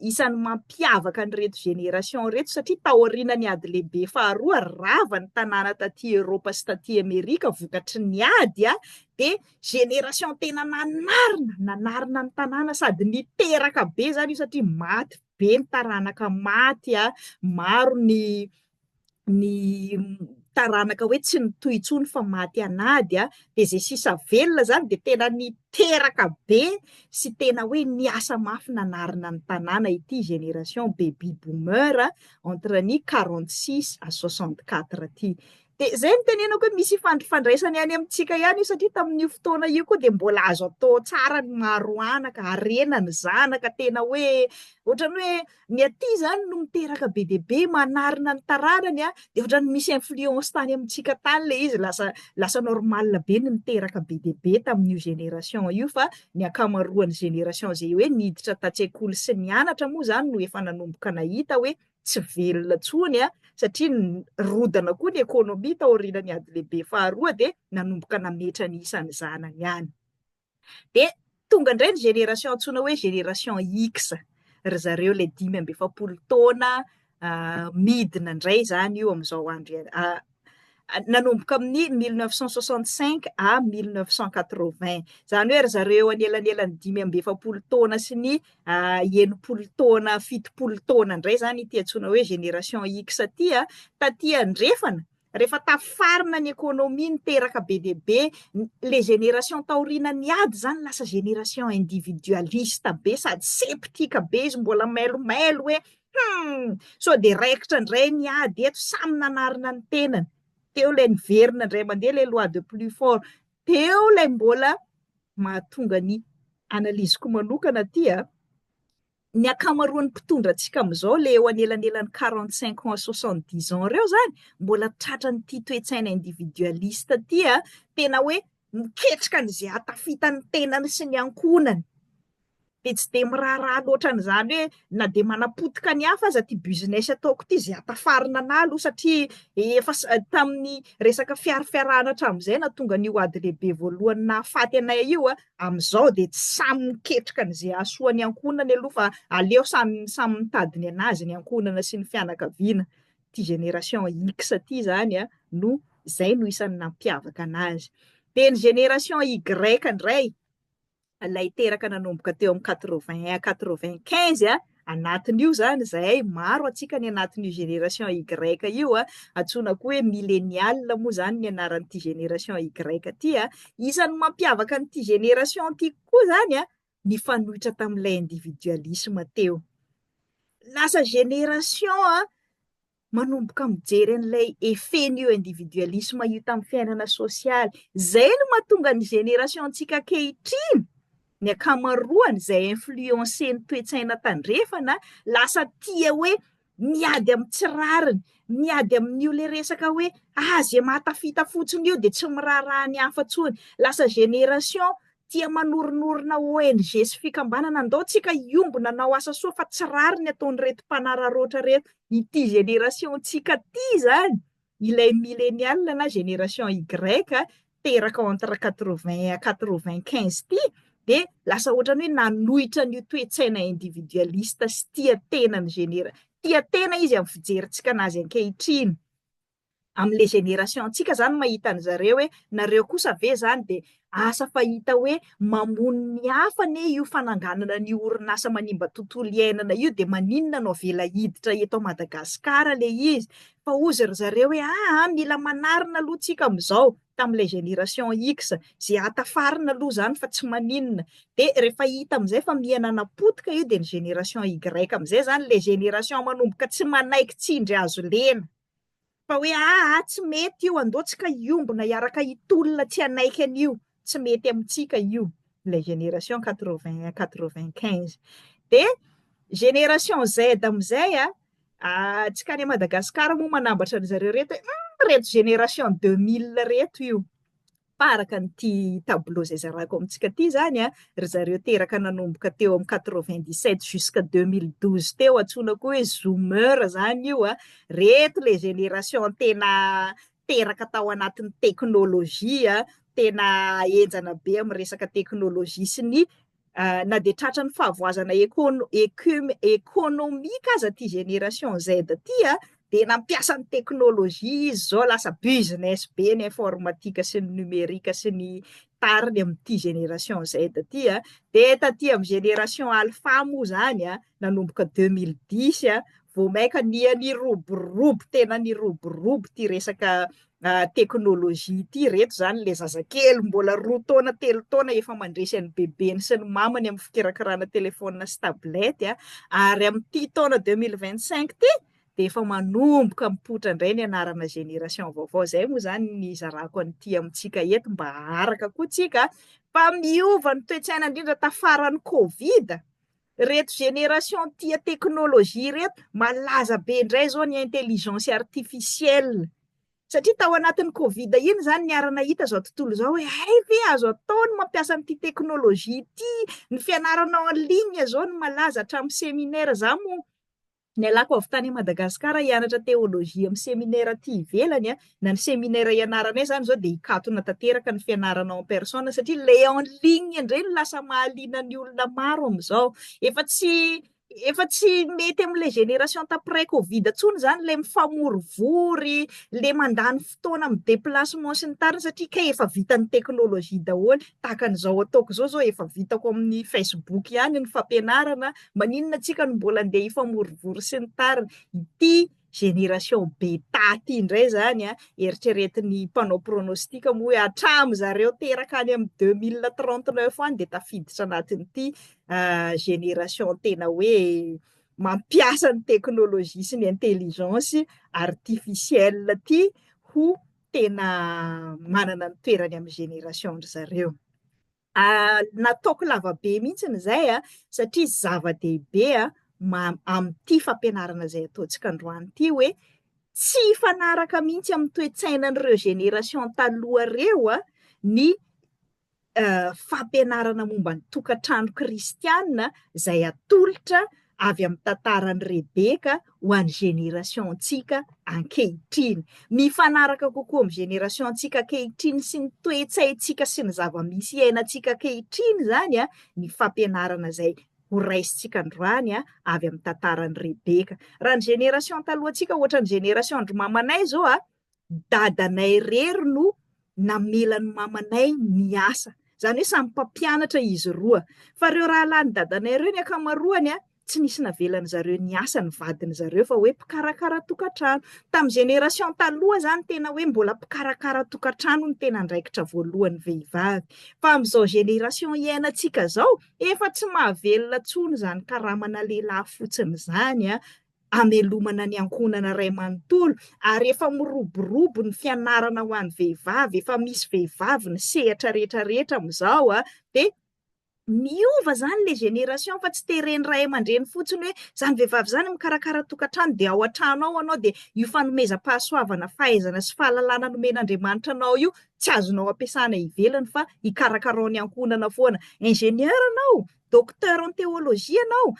isan'ny mampiavaka an'ireto génération reto satria taorian'ny ady lehibe faharoa rava ny tanàna taty Eropa sy taty Amerika vokatry ny ady de génération tena nanarina ny tanàna sady niteraka be zany io satria maty be ny taranaka maty maro ny taranaka hoe tsy nitohy intsony fa maty anady de zay sisa velona zany de tena niteraka be sy tena hoe niasa mafy nanarina ny tanàna ity génération baby boomer entre ny 46 à 64 ty. De zay ny tenenako hoe misy fandraisany any amintsika ihany io satria tamin'io fotoana io koa de mbola azo atao tsara ny maro anaka, arena ny zanaka tena hoe ohatrany hoe ny aty zany no miteraka be de be manarina ny taranany de ohatrany misy influence tany amintsika tany le izy lasa normal be ny miteraka be de be tamin'io génération io fa ny akamaroan'ny génération zay hoe niditra tatsekoly sy nianatra moa zany no efa nanomboka nahita hoe tsy velona tsony satria rodana koa ny ekônômia taorian'ny ady lehibe faharoa de nanomboka nametra ny isan'ny zanany ihany. De tonga indray ny génération antsoina hoe génération X, ry zareo le 5 taona midina indray zany io amin'izao andro nanomboka amin'ny 1965 à 1980. Zany hoe ry zareo anelanelan'ny 5 taona sy ny 90 taona 70 taona indray zany ity antsoina hoe génération X ty taty andrefana rehefa tafarina ny ekônômia niteraka be de be le génération taorian'ny ady zany lasa génération individualiste be sady septika be izy mbola mailomelo hoe so de raikitra indray ny ady eto samy nanarina ny tenany teo ilay niverina indray mandeha ilay loi de plus fort, teo ilay mbola mahatonga ny analiziko manokana ty ny akamaroan'ny mpitondrantsika amin'izao le eo anelanelan'ny 45 ans 70 ans reo zany mbola tratran'ity toetsaina individualiste ty tena hoe miketrika an'izay atafitany tenany sy ny ankonany de tsy de miraharaha loatra an'izany hoe na de manapotika ny hafa aza ty business ataoko ty zay atafarina ana aloha satria efa tamin'ny resaka fiarahana hatramin'izay na tonga ny ady lehibe voalohany nahafaty anay io amin'izao de tsy samy miketrika an'izay asoany ankonany aloha fa aleo samy mitadiny anazy ny ankonana sy ny fianakaviana ty génération X ty zany no zay no isan'ny nampiavaka anazy de ny génération Y ndray lay teraka nanomboka teo amin'ny 81 95 anatin'io zany zay maro atsika ny anatin'io génération Y io antsoina koa hoe millénial moa zany ny anaran'ity génération Y ty isan'ny mampiavaka n'ity génération ty koa zany ny fanohitra tamin'ilay individualisme teo lasa génération manomboka mijery an'ilay effet-n'io individualisme io tamin'ny fiainana sosialy zay no mahatonga ny génération antsika ankehitriny ny akamaroany zay influencé ny toetsaina tandrefana lasa tia hoe miady amin'ny tsirariny miady amin'io le resaka hoe zay mahatafita fotsiny io de tsy miraharaha ny hafa tsony lasa génération tia manoronorona ONG sy fikambanana andao tsika iombona nanao asa soa fa tsy rariny ataony reto mpanararoatra reto ity génération tsika ty zany ilay millénial na génération Y teraka entre 80 95 ty de lasa ohatrany hoe nanohitra ny toetsaina individualiste sy tia tena izy amin'ny fijerintsika anazy ankehitriny amin'le génération antsika zany mahita an'zareo hoe nareo kosa ve zany de asa fahita hoe mamono ny hafa ne io fananganana ny orinasa manimba tontolo iainana io de maninona no avela hiditra eto Madagasikara le izy fa ozy ry zareo hoe mila manarina aloha tsika amin'izao tamin'ilay génération X zay atafarina aloha zany fa tsy maninona de rehefa hita am'izay fa miananapotika io de ny génération Y am'izay zany le génération manomboka tsy manaiky tsindry azo lena fa hoe tsy mety io andotsika iombona iaraka hitolona tsy anaiky an'io tsy mety amintsika io la génération 80 95 de génération Z am'izay tsika any Madagasikara moa manambatra ny zareo reto reto génération 2000 reto io paraka n'ity tableau zay zarako amintsika ty zany ry zareo teraka nanomboka teo amin'ny 97 jusqu'à 2012 teo antsoina koa hoe zoomer zany io reto le génération tena teraka tao anatin'ny teknôlôjia tena enjana be amin'ny resaka teknôlôjia sy ny na de tratra ny fahavoazana économique aza ty génération Z ty de nampiasa ny teknôlôjia izy zao lasa business be ny informatika sy ny numerika sy ny tariny amin'ity génération Z ty de taty amin'ny génération alpha moa zany nanomboka 2010 vao maika niroborobo tena niroborobo ty resaka teknôlôjia ty reto zany le zazakely mbola 2 taona 3 taona efa mandresy any bebeny sy ny mamany amin'ny fikirakirana telefôna sy tablety ary amin'ity taona 2025 ty de efa manomboka mipotra indray ny anarana génération vaovao zay moa zany ny zarako an'ity amintsika eto mba araka koa tsika fa miova ny toetsaina indrindra tafaran'ny Covid reto génération tia teknôlôjia reto malaza be indray zao ny intelligence artificielle satria tao anatin'ny Covid iny zany niarana hita zao tontolo zao hoe ve azo atao ny mampiasa an'ity teknôlôjia ity ny fianarana en ligne zao ny malaza hatramin'ny séminaire za moa ny alako avy tany Madagasikara hianatra teolôjia amin'ny séminaire ty ivelany na ny séminaire ianaranay zany zao de hikatona tanteraka ny fianarana en personne satria le en ligne indray no lasa mahaliana ny olona maro amin'izao efa tsy mety amin'le génération taprès Covid tsony zany le mifamorivory le mandany fotoana amin'ny déplacement sy ny tariny satria ka efa vita ny teknôlôjia daholo tahaka an'izao ataoko zao efa vitako amin'ny Facebook ihany ny fampianarana maninona tsika no mbola andeha hifamorivory sy ny tariny ity génération beta ty indray zany eritreretin'ny mpanao pronostika moa hoe hatramy zareo teraka any amin'ny 2039 any de tafiditra anatin'ity génération tena hoe mampiasa ny teknôlôjia sy ny intelligence artificielle ty ho tena manana ny toerany amin'ny génération-dry zareo. Nataoko lavabe mihitsiny zay satria zava-dehibe amin'ity fampianarana zay ataontsika androany ity hoe tsy hifanaraka mihitsy amin'ny toe-tsainan'ireo génération taloha reo ny fampianarana momba ny tokantrano kristianina zay atolotra avy amin'ny tantaran'i Rebeka ho an'ny génération-tsika ankehitriny. Mifanaraka kokoa amin'ny génération-tsika ankehitriny sy ny toe-tsaintsika sy ny zava-misy iainantsika ankehitriny zany ny fampianarana zay horaisintsika androany avy amin'ny tantaran'i Rebeka. Raha ny génération talohantsika ohatra ny génération andro mamanay zao dadanay rery no namelan'ny mamanay miasa. Zany hoe samy mpampianatra izy roa. Fa reo rahalahy ny dadanay reo ny akamaroany tsy nisy navelany zareo niasa ny vadiny zareo fa hoe mpikarakara tokantrano. Tamin'ny génération taloha zany tena hoe mbola mpikarakara tokantrano ny tena andraikitra voalohany vehivavy. Fa amin'izao génération iainantsika zao efa tsy mahavelona tsony zany karamana lehilahy fotsiny zany amelomana ny ankonana ray manontolo ary efa miroborobo ny fianarana ho an'ny vehivavy, efa misy vehivavy ny sehatra rehetrarehetra amin'izao dia miova zany le génération fa tsy tereny ray aman-dreny fotsiny hoe zany vehivavy zany mikarakara tokantrano dia ao an-trano ao anao dia io fanomezam-pahasoavana, fahaizana sy fahalalana nomen'Andriamanitra anao io tsy azonao ampiasana ivelany fa hikarakarao ny ankonana foana. Ingénieur anao, docteur en théologie anao,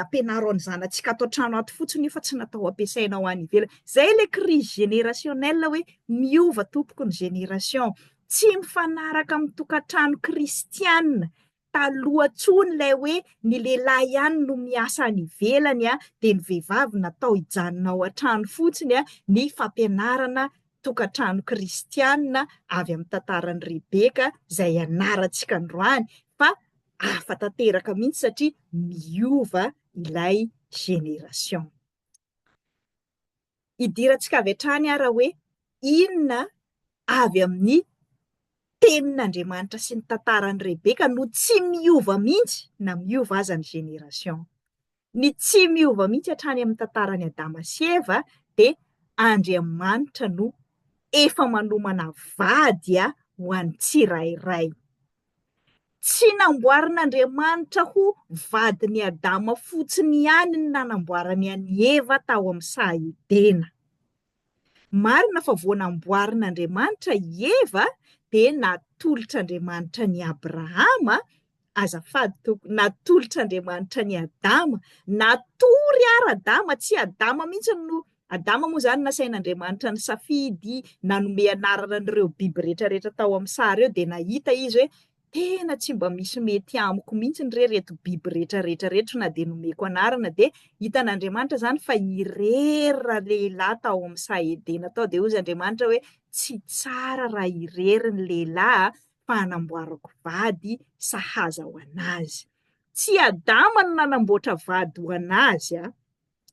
ampianaro ny zanantsika ato an-trano ato fotsiny io fa tsy natao ampiasainao any ivelany. Zay le crise générationnelle hoe miova tompoko ny génération. Tsy mifanaraka amin'ny tokantrano kristianina. Taloha tsony ilay hoe ny lehilahy ihany no miasa any ivelany dia ny vehivavy natao hijanona ao an-trano fotsiny ny fampianarana tokantrano kristianina avy amin'ny tantaran'i Rebeka izay anarantsika androany fa hafa tanteraka mihitsy satria miova ilay génération. Idirantsika avy hatrany raha hoe inona avy amin'ny tenin'Andriamanitra sy ny tantaran'i Rebeka no tsy miova mihitsy na miova aza ny génération. Ny tsy miova mihitsy hatrany amin'ny tantaran'i Adama sy Eva dia Andriamanitra no efa manomana vady ho an'ny tsirairay. Tsy namboarin'Andriamanitra ho vadiny Adama fotsiny ihany ny nanamboarany an'i Eva tao amin'ny sahedena. Marina fa vao namboarin'Andriamanitra i Eva dia natolotr'Andriamanitra ny Abrahama, azafady natolotr'Andriamanitra ny Adama, natory ary Adama, tsy Adama mihitsy no Adama moa zany nasain'Andriamanitra ny safidy, nanome anarana an'ireo biby rehetrarehetra tao amin'ny sary eo dia nahita izy hoe tena tsy mba misy mety amiko mihitsy ny reto biby rehetrarehetra na dia nomeko anarana dia hitan'Andriamanitra zany fa irery lehilahy tao amin'ny sahedena tao dia hoy Andriamanitra hoe tsy tsara raha irery ny lehilahy fa hanamboarako vady sahaza ho anazy. Tsy Adama no nanamboatra vady ho anazy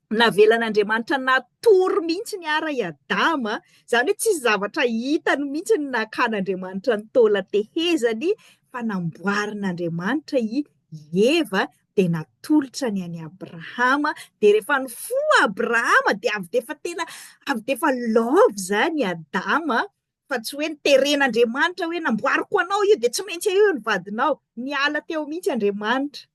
navelan'Andriamanitra natory mihitsy ny ara i Adama, zany hoe tsy zavatra hitany mihitsy ny nakan'Andriamanitra ny taola tehezany fa namboarin'Andriamanitra i Eva dia natolotra ny an'i Abrahama dia rehefa nifoha Abrahama dia avy dia efa love zany Adama fa tsy hoe niteren'Andriamanitra hoe namboariko anao io dia tsy maintsy io ny vadinao. Niala teo mihitsy Andriamanitra.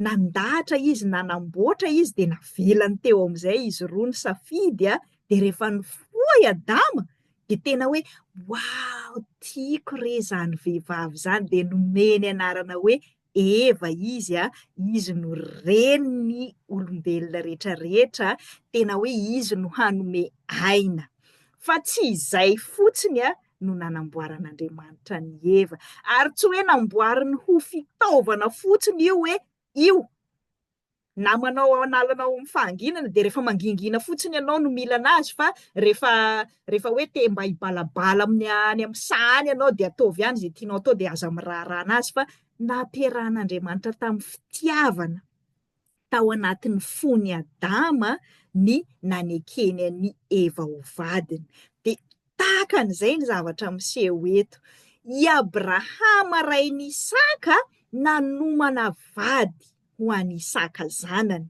Nandahatra izy, nanamboatra izy dia navelany teo amin'izay izy roa ny safidy dia rehefa nifoha i Adama dia tena hoe wow, tiako re zany vehivavy zany dia nomeny anarana hoe Eva izy izy no reniny olombelona rehetrarehetra, tena hoe izy no hanome aina. Fa tsy izay fotsiny no nanamboaran'Andriamanitra ny Eva, ary tsy hoe namboariny ho fitaovana fotsiny io hoe io na manao analanao amin'ny fahanginana dia rehefa mangingina fotsiny ianao no mila anazy fa rehefa hoe te mba hibalabala any amin'ny sahany ianao dia ataovy ihany izay tianao atao dia aza miraharaha anazy fa nampiarahan'Andriamanitra tamin'ny fitiavana tao anatin'ny fony Adama ny nanekeny an'i Eva ho vadiny. Dia tahakan'izay ny zavatra miseho eto. I Abrahama rain'i Isaka nanomana vady ho an'i Isaka zanany.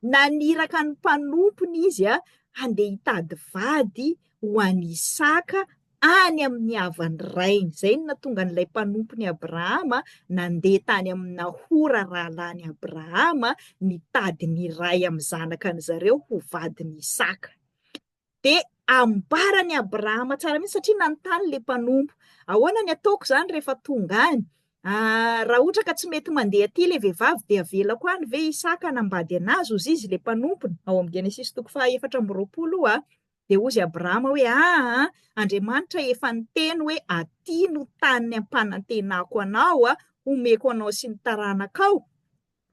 Naniraka ny mpanompony izy handeha hitady vady ho an'i Isaka any amin'ny havany rainy. Zay no nahatonga an'ilay mpanompony Abrahama nandeha tany amin'ny Nahora rahalany Abrahama nitady ny ray amin'ny zanakany zareo ho vadiny Isaka. De ambarany Abrahama tsara mihitsy satria nanontany le mpanompo, ahoana ny ataoko zany rehefa tonga any? Raha ohatra ka tsy mety mandeha aty le vehivavy de avelako any ve Isaka nambady anazy hozy izy le mpanompony, ao amin'ny Genesis 4:20. De hozy Abrahama hoe Andriamanitra efa niteny hoe aty no tany ampanantenako anao homeko anao sy ny taranakao,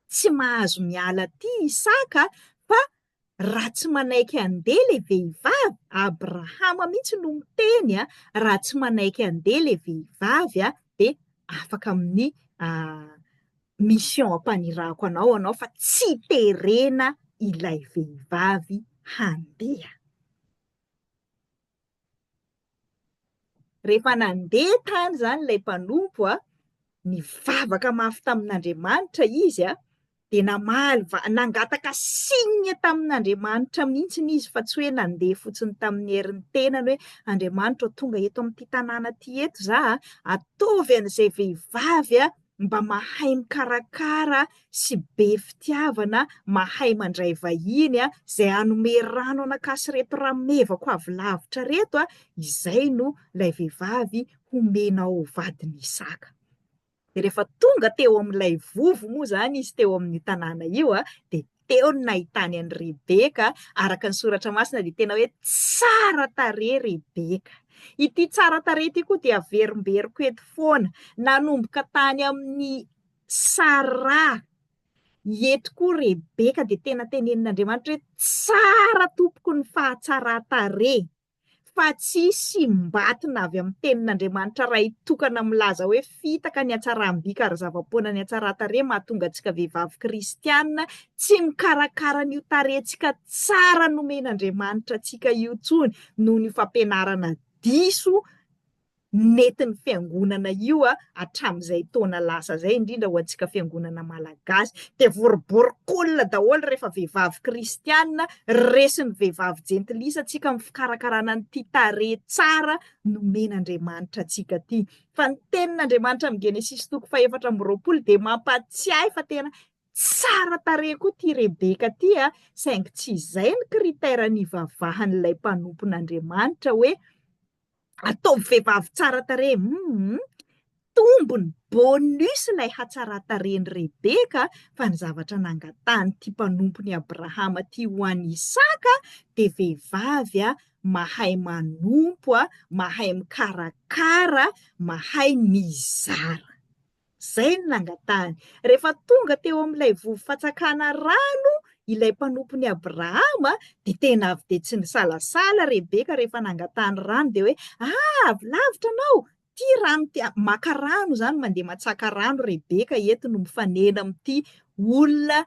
tsy mahazo miala aty Isaka, fa raha tsy manaiky andeha le vehivavy, Abrahama mihitsy no miteny raha tsy manaiky andeha le vehivavy de afaka amin'ny mission ampanirahako anao fa tsy terena ilay vehivavy handeha. Rehefa nandeha tany zany ilay mpanompo nivavaka mafy tamin'Andriamanitra izy de nangataka signe tamin'Andriamanitra mihitsy izy fa tsy hoe nandeha fotsiny tamin'ny herin'ny tenany hoe Andriamanitra tonga eto amin'ity tanàna ty eto za ataovy an'izay vehivavy mba mahay mikarakara sy be fitiavana, mahay mandray vahiny zay hanome rano anakasy reto ramevako avy lavitra reto izay no lay vehivavy homenao ho vadiny Isaka. De rehefa tonga teo amin'ilay vovo moa zany izy teo amin'ny tanàna io de teo ny nahitany an'i Rebeka, araka ny soratra masina de tena hoe tsara tarehy Rebeka. Ity tsara tarehy ity koa dia averimberiko eto foana, nanomboka tany amin'ny Sara eto koa Rebeka de tena tenenin'Andriamanitra hoe tsara tompoko ny fahatsara-tarehy, fa tsisy mbatina avy amin'ny tenin'Andriamanitra raha hitokana milaza hoe fitaka ny hatsaram-bika ary zava-poana ny hatsaran-tarehy mahatonga antsika vehivavy kristianina tsy mikarakara an'io tarehintsika tsara nomen'Andriamanitra antsika io tsony noho ny fampianarana diso netin'ny fiangonana io hatramin'izay taona lasa zay, indrindra ho antsika fiangonana malagasy. De voroborokolina daholo rehefa vehivavy kristianina resin'ny vehivavy jentilisa tsika amin'ny fikarakarana nyity tarehy tsara nomen'Andriamanitra antsika ty. Fa ny tenin'Andriamanitra amin'ny Genesis 4:20 de mampatsiahy fa tena tsara tarehy koa ty Rebeka ty saingy tsy izay ny kritera nivavahan'ilay mpanompon'Andriamanitra hoe ataovy vehivavy tsara tarehy. Tombony bonus ilay hatsara-tarehiny Rebeka fa ny zavatra nangatany ty mpanompony Abrahama ty ho an'i Isaka de vehivavy mahay manompo mahay mikarakara, mahay mizara. Zay no nangatany. Rehefa tonga teo amin'ilay vovo fatsakana rano ilay mpanompony Abrahama de tena avy de tsy nisalasala Rebeka rehefa nangatany rano de hoe avy lavitra anao, ty rano ty maka rano zany mandeha matsaka rano Rebeka eto no mifanena amin'ity olona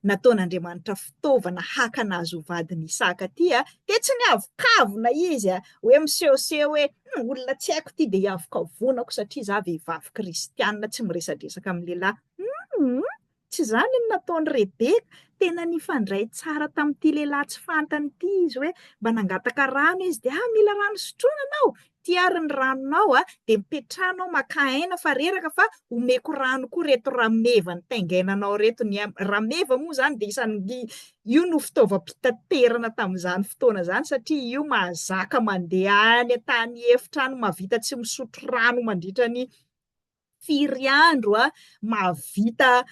nataon'Andriamanitra fitaovana hakana azy ho vadiny Isaka ty de tsy niavokavona izy hoe misehoseho hoe olona tsy haiko ty de hiavokavonako satria za vehivavy kristianina tsy miresadresaka amin'ny lehilahy. Tsy zany ny nataony Rebeka, tena nifandray tsara tamin'ity lehilahy tsy fantany ity izy hoe mba nangataka rano izy de mila rano sotroina anao, tiary ny ranonao de mipetrahanao maka aina fa reraka fa omeko rano koa reto rameva nitaingainanao reto. Ny rameva moa zany de isan'ny io no fitaovam-pitaterana tamin'izany fotoana zany satria io mahazaka mandeha any tany efitra any, mahavita tsy misotro rano mandritra ny firy andro mahavita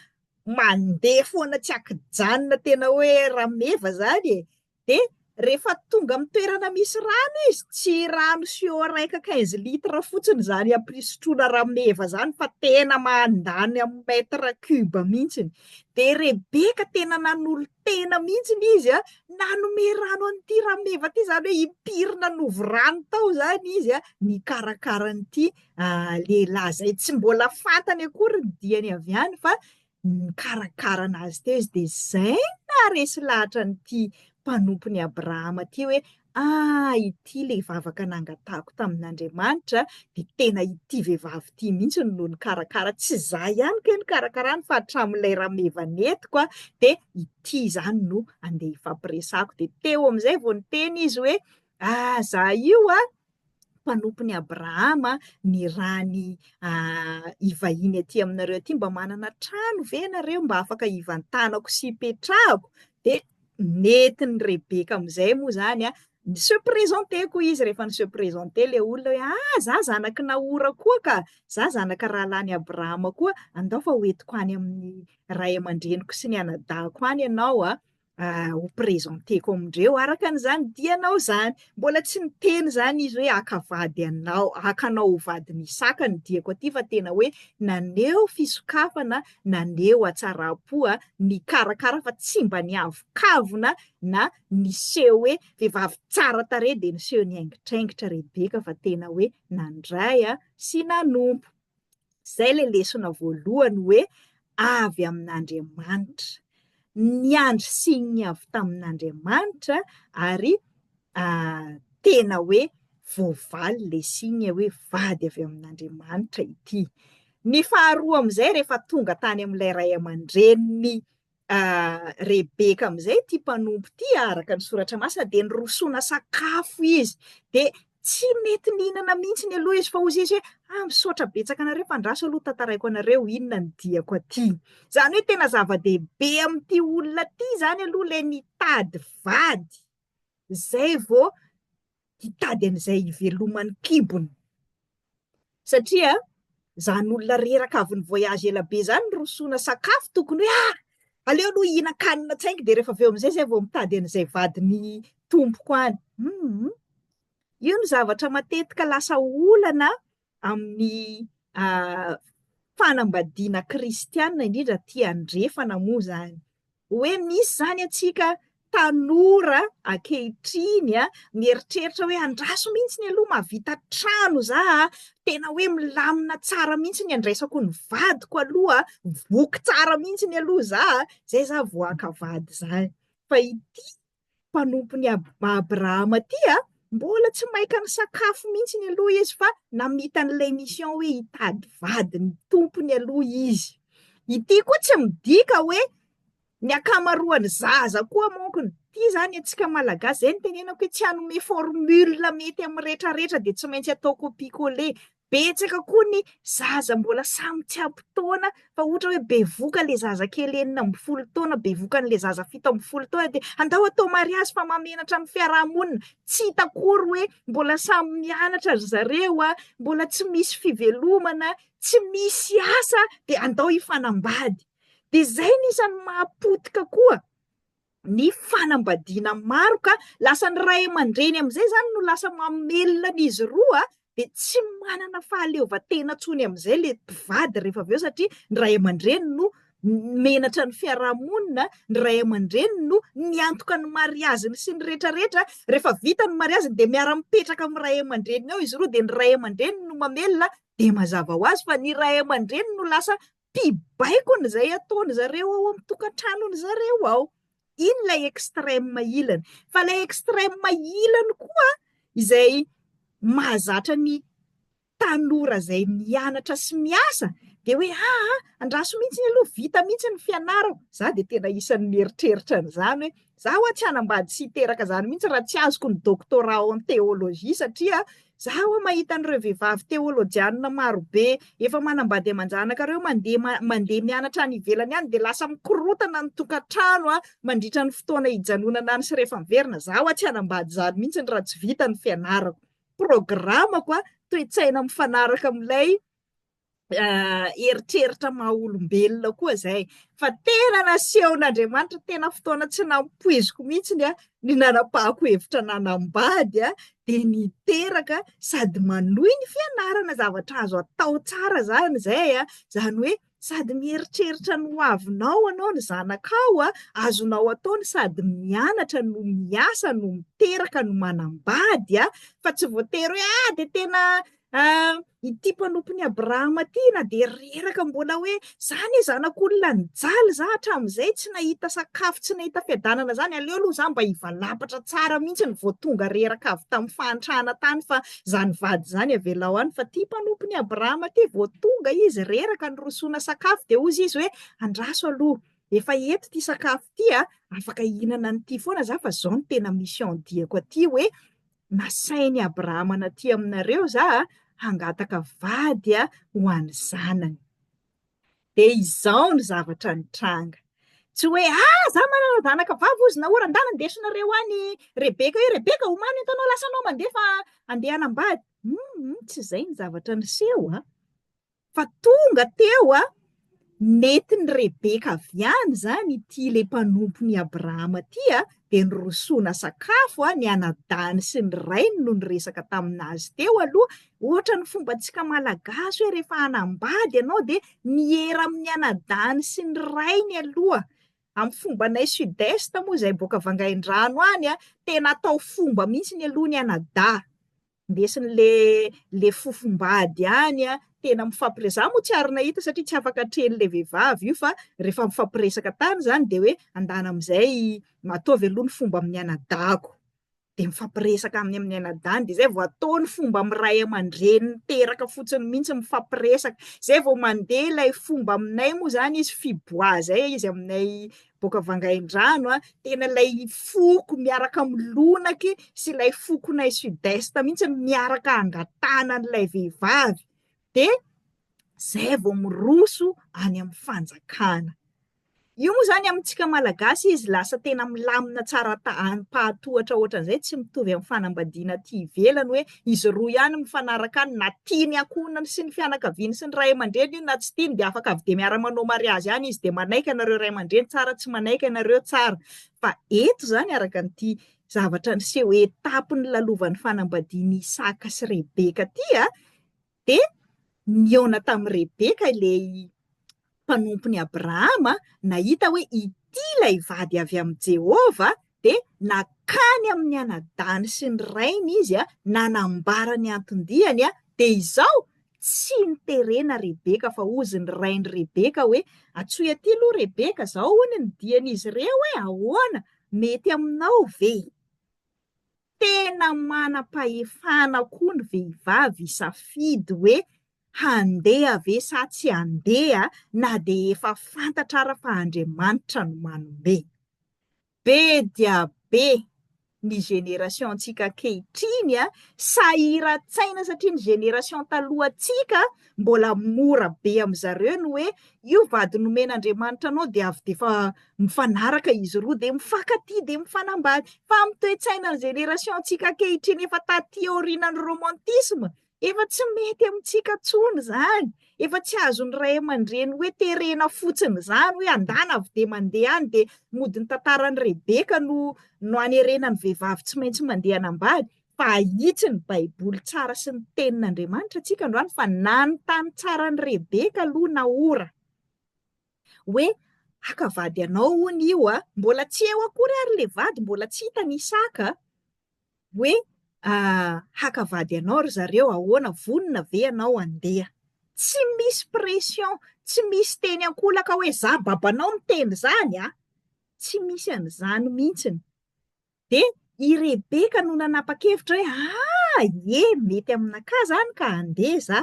mandeha foana tsy akijanona, tena hoe rameva zany de rehefa tonga amin'ny toerana misy rano izy tsy rano sio raika 15 litra fotsiny zany ampisotroana rameva zany fa tena mandany amin'ny mètre cube mihitsiny. De Rebeka tena nanolo tena mihitsiny izy nanome rano an'ity rameva ty zany hoe impirina novo rano tao zany izy nikarakara an'ity lehilahy zay tsy mbola fantany akory ny diany avy any fa nikarakara anazy teo izy de zay naresy lahatra n'ity mpanompony Abrahama ty hoe ity le vavaka nangatako tamin'Andriamanitra de tena ity vehivavy ty mihitsy no nikarakara, tsy za ihany ke nikarakarany fa hatramin'ilay rameva netiko de ity zany no andeha ifampiresahako. De teo amin'izay vao niteny izy hoe za io mpanompony Abrahama ny rany ivahiny aty aminareo aty mba manana trano ve nareo mba afaka ivantanako sy ipetrahako. De nentin'ny Rebeka am'izay moa zany se présenter-ko izy rehefa ny se présenter le olona hoe za zanaky Nahora koa ka, za zanaka rahalany Abrahama koa, andao fa hoentiko any amin'ny ray aman-dreniko sy ny anadahako any ianao ho présenter-ko amindreo araka an'izany dianao zany. Mbola tsy niteny zany izy hoe hakavady anao, hakanao ho vadiny Isaka ny diako aty fa tena hoe naneho fisokafana, naneho hatsara-po ny karakara fa tsy mba niavokavona na niseho hoe vehivavy tsara tarehy de niseho niaingitraingitra Rebeka fa tena hoe nandray sy nanompo. Zay le lesona voalohany hoe avy amin'Andriamanitra. Niandry signiny avy tamin'Andriamanitra ary tena hoe voavaly le signe hoe vady avy amin'Andriamanitra ity. Ny faharoa am'izay rehefa tonga tany am'ilay ray aman-dreniny Rebeka am'izay ty mpanompo ty araka ny soratra masina de nirosona sakafo izy. De tsy mety nihinana mihitsy ny aloha izy fa ozy izy hoe misaotra betsaka anareo fa andraso aloha tantaraiko anareo inona ny diako aty. Zany hoe tena zava-dehibe am'ty olona ty zany aloha le nitady vady. Zay vao hitady an'izay ivelomany kibony. Satria zany olona reraka avy ny voyage ela be zany rosona sakafo tokony hoe aleo aloha hihinan-kanina tsaingy de rehefa aveo am'izay zay vao mitady an'izay vadiny tompoko any. Io ny zavatra matetika lasa olana amin'ny fanambadiana kristianina indrindra ty andrefana moa zany. Hoe misy zany atsika tanora ankehitriny mieritreritra hoe andraso mihitsy ny aloha mahavita trano za tena hoe milamina tsara mihitsy ny andraisako ny vadiko aloha voky tsara mihitsy ny aloha zay za voaka vady zany. Fa ity mpanompony Abrahama ty mbola tsy maika ny sakafo mihitsy ny aloha izy fa namita an'ilay mission hoe hitady vady ny tompony aloha izy. Ity koa tsy midika hoe ny akamaroany zaza koa monkony. Ty zany atsika malagasy zay ny tenenako hoe tsy hanome formule mety amin'ny rehetrarehetra de tsy maintsy atao copier-coller. Betsaka koa ny zaza mbola samy tsy ampy-taona fa ohatra hoe bevoka le zaza kely 12 taona, bevoka n'le zaza 17 taona de andao atao mariazy fa mamenatra amin'ny fiarahamonina. Tsy hitakory hoe mbola samy mianatra ry zareo mbola tsy misy fivelomana, tsy misy asa de andao hifanambady. De zay nisan'ny mahapotika koa ny fanambadiana maro ka lasa ny ray aman-dreny am'izay zany no lasa mamelona n'izy roa de tsy manana fahaleovan-tena tsony am'izay le mpivady rehefa aveo satria ny ray aman-dreny no menatra ny fiarahamonina, ny ray aman-dreny no niantoka ny mariaziny sy ny rehetrarehetra. Rehefa vita ny mariaziny de miara-mipetraka amin'ny ray aman-dreny ao izy roa de ny ray aman-dreny no mamelona de mazava ho azy fa ny ray aman-dreny no lasa mpibaikony zay ataony zareo ao amin'ny tokantranony zareo ao. Iny lay extrême ilany. Fa lay extrême ilany koa izay mahazatra ny tanora zay mianatra sy miasa de hoe andraso mihitsy ny aloha vita mihitsy ny fianarako. Za de tena isan'ny mieritreritra an'izany hoe za tsy hanambady sy hiteraka zany mihitsy raha tsy azoko ny doctorat en théologie satria za mahita an'ireo vehivavy teolojianina maro be efa manambady aman-janaka reo mandeha mianatra any ivelany any de lasa mikorotana ny tokantrano mandritra ny fotoana hijanonana any sy rehefa miverina. Za tsy hanambady zany mihitsy raha tsy vita ny fianarako. Programako toe-tsaina mifanaraka amin'ilay eritreritra maha-olombelona koa zay. Fa tena nasehon'Andriamanitra tena fotoana tsy nampoiziko mihitsy ny nanapahako hevitra nanambady de niteraka sady manohy ny fianarana zavatra azo atao tsara zany zay zany hoe sady mieritreritra no avinao anao ny zanakao azonao ataony sady mianatra no miasa no miteraka no manambady fa tsy voatery hoe de tena ity mpanompony Abrahama ty na de reraka mbola hoe zany zanak'olona nijaly za hatramin'izay tsy nahita sakafo tsy nahita fiadanana zany aleo aloha za mba hivalapatra tsara mihitsy ny vao tonga reraka avy tamin'ny fahantrana tany fa zany vady zany avelao any. Fa ty mpanompony Abrahama ty vao tonga izy reraka nirosona sakafo de ozy izy hoe andraso aloha efa eto ty sakafo ty afaka hihinana an'ity foana za fa zao ny tena mission diako aty hoe nasainy Abrahama naty aminareo za hangataka vady ho an'ny zanany. De izao ny zavatra nitranga. Tsy hoe za manana zanaka vavy ozy naora andala ndesinareo any Rebeka hoe Rebeka omany entanao lasanao mandeha fa andeha hanambady. Tsy zay ny zavatra niseho fa tonga teo nentin'ny Rebeka avy any zany ity le mpanompony Abrahama ty de nirosona sakafo ny anadahany sy ny rainy no niresaka taminazy teo aloha. Ohatra ny fombantsika malagasy hoe rehefa hanambady ianao de miera amin'ny anadahany sy ny rainy aloha. Amin'ny fombanay sud-est moa zay boaka Vangaindrano any tena atao fomba mihitsy ny aloha ny anadaha. Ndesin'le fofombady any tena mifampiresaka. Moa tsy ary nahita satria tsy afaka atrehan'le vehivavy io fa rehefa mifampiresaka tany zany de hoe andana am'izay ataovy aloha ny fomba amin'ny anadahako. De mifampiresaka amin'ny anadahany de zay vao atao ny fomba amin'ny ray aman-dreny niteraka fotsiny mihitsy mifampiresaka. Zay vao mandeha ilay fomba aminay moa zany izy fibois zay izy aminay boaka Vangaindrano tena ilay foko miaraka milonaky sy ilay fokonay sud-est mihitsy miaraka angatana an'ilay vehivavy. De zay vao miroso any amin'ny fanjakana. Io moa zany amintsika malagasy izy lasa tena milamina tsara pahatohatra ohatran'izay tsy mitovy amin'ny fanambadiana aty ivelany hoe izy roa ihany mifanaraka any na tiany ankonany sy ny fianakaviany sy ny ray aman-dreny io na tsy tiany de afaka avy de miara-manao mariazy any izy de manaiky anareo ray aman-dreny tsara tsy manaiky anareo tsara. Fa eto zany araka an'ity zavatra niseho etapy ny lalovan'ny fanambadiany Isaka sy Rebeka ty de niona tamin'ny Rebeka ilay mpanompony Abrahama nahita hoe ity lay vady avy amin'ny Jehova de nakany amin'ny anadahany sy ny rainy izy nanambara ny anton-diany de izao tsy niterena Rebeka fa ozy ny rainy Rebeka hoe atsoy aty aloha Rebeka zao hony ny dian'izy ireo hoe ahoana mety aminao ve? Tena manam-pahefana koa ny vehivavy isafidy hoe handeha ve sa tsy handeha na de efa fantatra ara fa Andriamanitra no manome. Be dia be ny génération antsika ankehitriny sahiran-tsaina satria ny génération talohantsika mbola mora be am'zareo ny hoe io vady nomen'Andriamanitra anao de avy de fa mifanaraka izy roa de mifankatia de mifanambady. Fa amin'ny toe-tsainan'ny génération antsika ankehitriny efa taty aorianan'ny romantisme efa tsy mety amintsika tsony zany. Efa tsy azon'ny ray aman-dreny hoe terena fotsiny zany hoe andana avy de mandeha any de mody ny tantaran'ny Rebeka no hanerenan'ny vehivavy tsy maintsy mandeha hanambady. Fa ahitsy ny baiboly tsara sy ny tenin'Andriamanitra tsika androany fa nanontany tsara ny Rebeka aloha naora hoe hakavady anao hony io mbola tsy eo akory ary le vady mbola tsy hitany Isaka hoe hakavady anao ry zareo ahoana vonona ve anao andeha. Tsy misy pression, tsy misy teny ankolaka hoe za babanao miteny zany tsy misy an'izany mihitsiny. De i Rebeka no nanapa-kevitra hoe mety aminaka zany ka andeha za.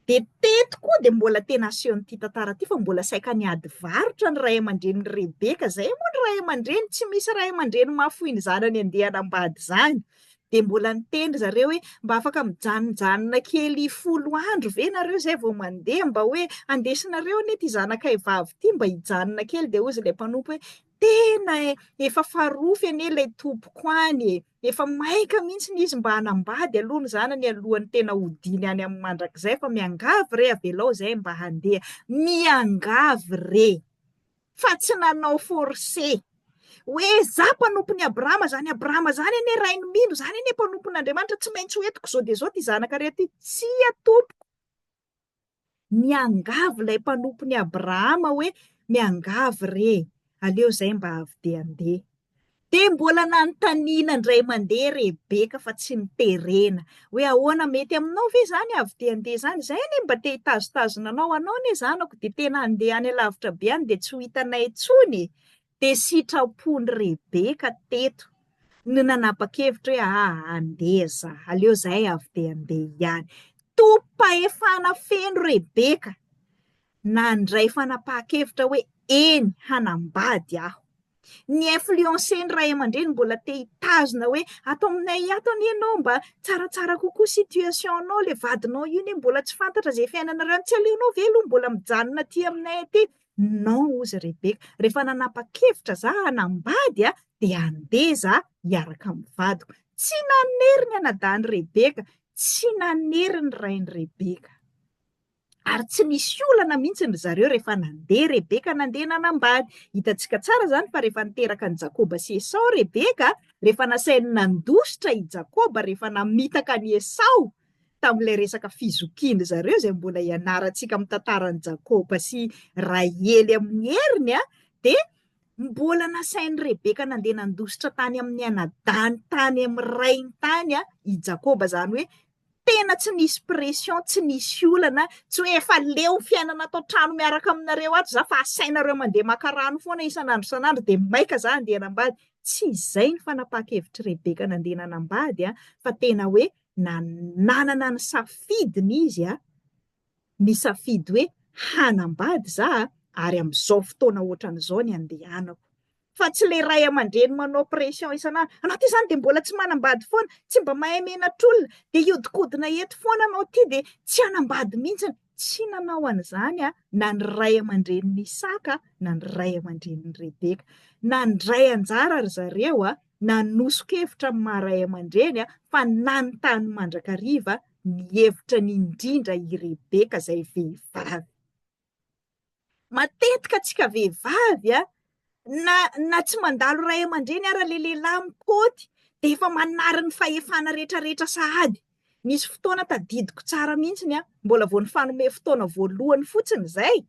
De teto koa de mbola tena asehon'ity tantara ty fa mbola saika niady varotra ny ray aman-dreny Rebeka. Zay moa ny ray aman-dreny tsy misy ray aman-dreny mahafoy ny zanany andeha hanambady zany. De mbola niteny zareo hoe mba afaka mijanonjanona kely 10 andro ve nareo zay vao mandeha mba hoe andesinareo anie ty zanakay vavy ty mba hijanona kely. De ozy le mpanompo hoe tena efa farofy anie lay tompoko any efa maika mihitsy izy mba hanambady aloha ny zanany alohan'ny tena hodiny any amin'ny mandrakizay fa miangavy re avelao zay mba handeha. Miangavy re fa tsy nanao forcé hoe za mpanompony Abrahama zany anie rainy mino zany anie mpanompon'Andriamanitra tsy maintsy hoentiko zao de zao ty zanaka rety tsy tompoko. Miangavy lay mpanompony Abrahama hoe miangavy re aleo zay mba avy de andeha. De mbola nanontaniana indray mandeha Rebeka fa tsy niterena hoe ahoana mety aminao ve zany avy de andeha zany. Zay anie mba te hitazotazona anao anie zanako de tena andeha any alavitra be any de tsy ho hitanay tsony. De sitrapony Rebeka teto no nanapa-kevitra hoe andeha za aleo zahay avy de andeha ihany. Tom-pahefana feno Rebeka nandray fanapahan-kevitra hoe eny hanambady aho. Ny influencer-ny ray aman-dreny mbola te hitazona hoe ato aminay ato anie ianao mba tsaratsara kokoa situation-nao, le vadinao io anie mbola tsy fantatra zay fiainana tsy aleonao ve aloha mbola mijanona aty aminay aty? Non hozy Rebeka, rehefa nanapa-kevitra za hanambady dia andeha za hiaraka amin'ny vadiko. Tsy nanery ny anadahany Rebeka, tsy nanery ny rainy Rebeka. Ary tsy nisy olana mihitsy ny zareo rehefa nandeha Rebeka nandeha nanambady. Hitantsika tsara zany fa rehefa niteraka ny Jakoba sy Esau Rebeka, rehefa nasainy nandositra i Jakoba rehefa namitaka ny Esau tamin'ilay resaka fizokiana zareo zay mbola ianarantsika amin'ny tantaran'i Jakoba sy Rahely amin'ny heriny dia mbola nasainy Rebeka nandeha nandositra tany amin'ny anadahany tany amin'ny rainy tany i Jakoba, zany hoe tena tsy nisy pression, tsy nisy olana, tsy hoe efa leo fiainana atao trano miaraka aminareo ato za fa asainareo mandeha maka rano foana isanandro dia maika za andeha hanambady. Tsy izay ny fanapahan-kevitry Rebeka nandeha nanambady fa tena hoe nanana ny safidiny izy ny safidy hoe hanambady za ary amin'izao fotoana ohatran'izao ny andehanako. Fa tsy le ray aman-dreny manao pression isanandro, anao ty zany dia mbola tsy manambady foana, tsy mba mahay menatr'olona, dia iodikodina eto foana anao ty dia tsy hanambady mihitsy. Tsy nanao an'izany na ny ray aman-drenin'ny Isaka na ny ray aman-drenin'ny Rebeka. Nandray anjara ry zareo nanosokevitra amin'ny maha-ray aman-dreny fa nanontany mandrakariva ny hevitra ny indrindra i Rebeka izay vehivavy. Matetika antsika vehivavy na tsy mandalo ray aman-dreny ara le lehilahy mikaoty dia efa manary ny fahefana rehetrarehetra sahady. Nisy fotoana tadidiko tsara mihitsiny mbola vao ny fanome fotoana voalohany fotsiny izay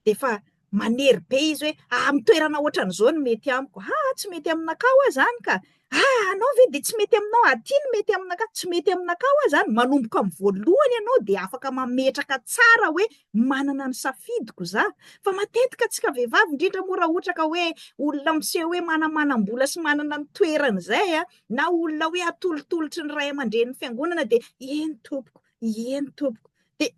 dia efa manery be izy hoe amin'ny toerana ohatran'izao no mety amiko. Tsy mety aminakao zany ka. Anao ve dia tsy mety aminao? Aty no mety aminaka, tsy mety aminakao zany. Manomboka amin'ny voalohany ianao dia afaka mametraka tsara hoe manana ny safidiko za. Fa matetika antsika vehivavy indrindra moa raha ohatra ka hoe olona miseho hoe manamanam-bola sy manana ny toerana izay na olona hoe atolotolotry ny ray aman-drenin'ny fiangonana dia eny tompoko, eny tompoko. Dia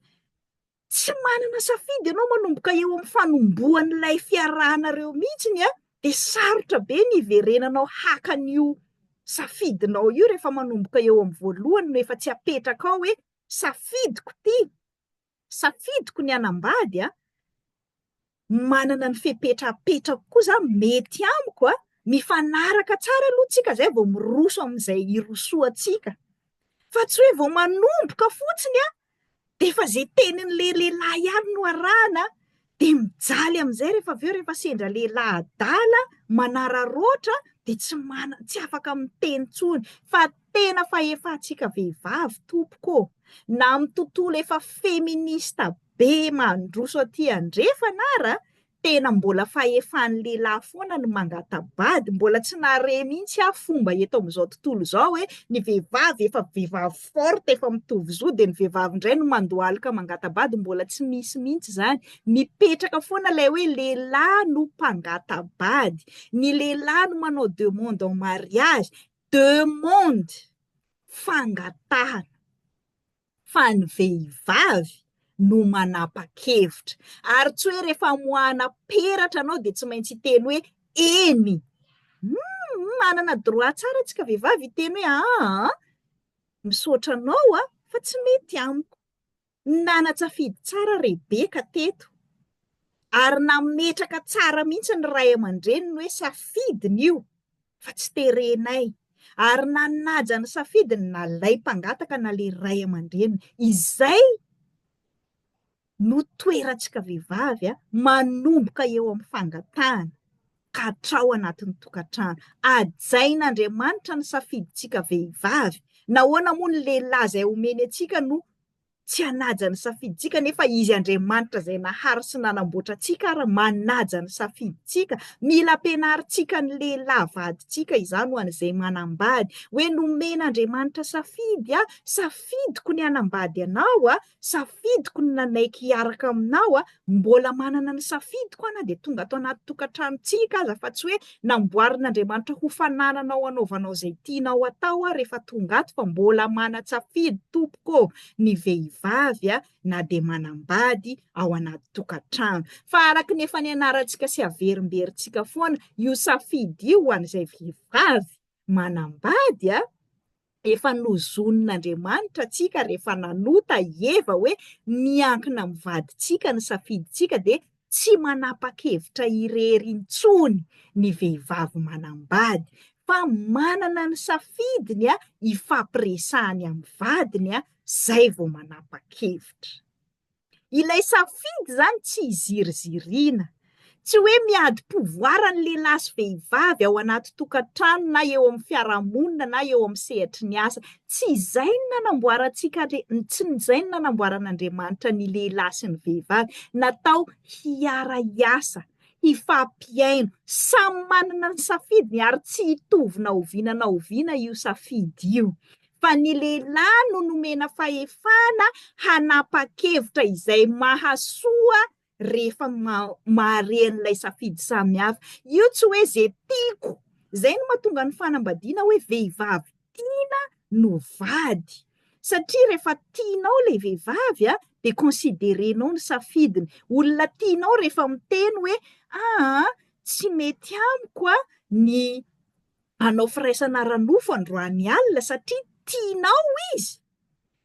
tsy manana safidy ianao manomboka eo amin'ny fanombohan'ilay fiarahanareo mihitsiny dia sarotra be ny iverenanao haka an'io safidinao io rehefa manomboka eo amin'ny voalohany no efa tsy apetraka ao hoe safidiko ty, safidiko ny anambady manana ny fepetrapetrako koa za mety amiko mifanaraka tsara aloha tsika zay vao miroso amin'izay irosoantsika. Fa tsy hoe vao manomboka fotsiny dia efa zay tenin'ny lehilahy ihany no arahana dia mijaly amin'izay rehefa avy eo rehefa sendra lehilahy adala manararoatra dia tsy afaka miteny intsony. Fa tena fahefantsika vehivavy tompoko na amin'ny tontolo efa feminista be mandroso aty andrefana ara tena mbola fahefan'ny lehilahy foana no mangatabady, mbola tsy nahare mihitsy fomba eto amin'izao tontolo izao hoe ny vehivavy efa vehivavy forte efa mitovy zo dia ny vehivavy indray no mandohalika mangatabady, mbola tsy misy mihitsy zany. Mipetraka foana ilay hoe lehilahy no mpangatabady, ny lehilahy no manao demande en mariage, demande fangatahana, fa ny vehivavy no manapa-kevitra. Ary tsy hoe rehefa moahana peratra anao dia tsy maintsy hiteny hoe eny. Manana droit tsara antsika vehivavy hiteny hoe misaotra anao fa tsy mety amiko. Nanatsafidy tsara Rebeka teto ary nametraka tsara mihitsy ny ray aman-dreniny hoe safidiny io fa tsy terenay. Ary nanaja ny safidiny na lay mpangataka na le ray aman-dreniny. Izay no toerantsika vehivavy manomboka eo amin'ny fangatahana ka hatrao anatin'ny tokantrano. Ajain'Andriamanitra ny safidintsika vehivavy. Nahoana moa ny lehilahy izay omeny antsika no tsy hanaja ny safidintsika nefa izy Andriamanitra izay nahary sy nanamboatra antsika ary manaja ny safidintsika. Mila ampianarintsika ny lehilahy vadintsika izany ho an'izay manambady hoe nomen'Andriamanitra safidy safidiko ny hanambady anao safidiko ny nanaiky hiaraka aminao mbola manana ny safidiko ana dia tonga ato anaty tokantranontsika aza fa tsy hoe namboarin'Andriamanitra ho fanananao anaovanao izay tianao atao rehefa tonga ato fa mbola mana-tsafidy tompoko ny vehivavy vehivavy na dia manambady ao anaty tokantrano. Fa araka ny efa nianarantsika sy averimberintsika foana, io safidy io ho an'izay vehivavy manambady efa nozon'Andriamanitra antsika rehefa nanota Eva hoe miankina amin'ny vadintsika ny safidintsika dia tsy manapa-kevitra irery intsony ny vehivavy manambady, fa manana ny safidiny ifampiresahany amin'ny vadiny zay vao manapa-kevitra. Ilay safidy zany tsy hizirizirina, tsy hoe miady-povoara ny lehilahy sy vehivavy ao anaty tokantrano na eo amin'ny fiarahamonina na eo amin'ny sehatry ny asa. Tsy izay no nanamboarantsika, tsy izay no nanamboaran'Andriamanitra ny lehilahy sy ny vehivavy. Natao hiara-iasa, hifampiaino, samy manana ny safidiny ary tsy hitovy na oviana na oviana io safidy io. Fa ny lehilahy no nomena fahefana hanapa-kevitra izay mahasoa rehefa mahare an'ilay safidy samihafa. Io tsy hoe zay tiako, zay no mahatonga ny fanambadiana hoe vehivavy tiana no vady. Satria rehefa tianao ilay vehivavy dia considérenao ny safidiny. Olona tianao rehefa miteny hoe tsy mety amiko ny hanao firaisana ara-nofo androany alina satria tianao izy,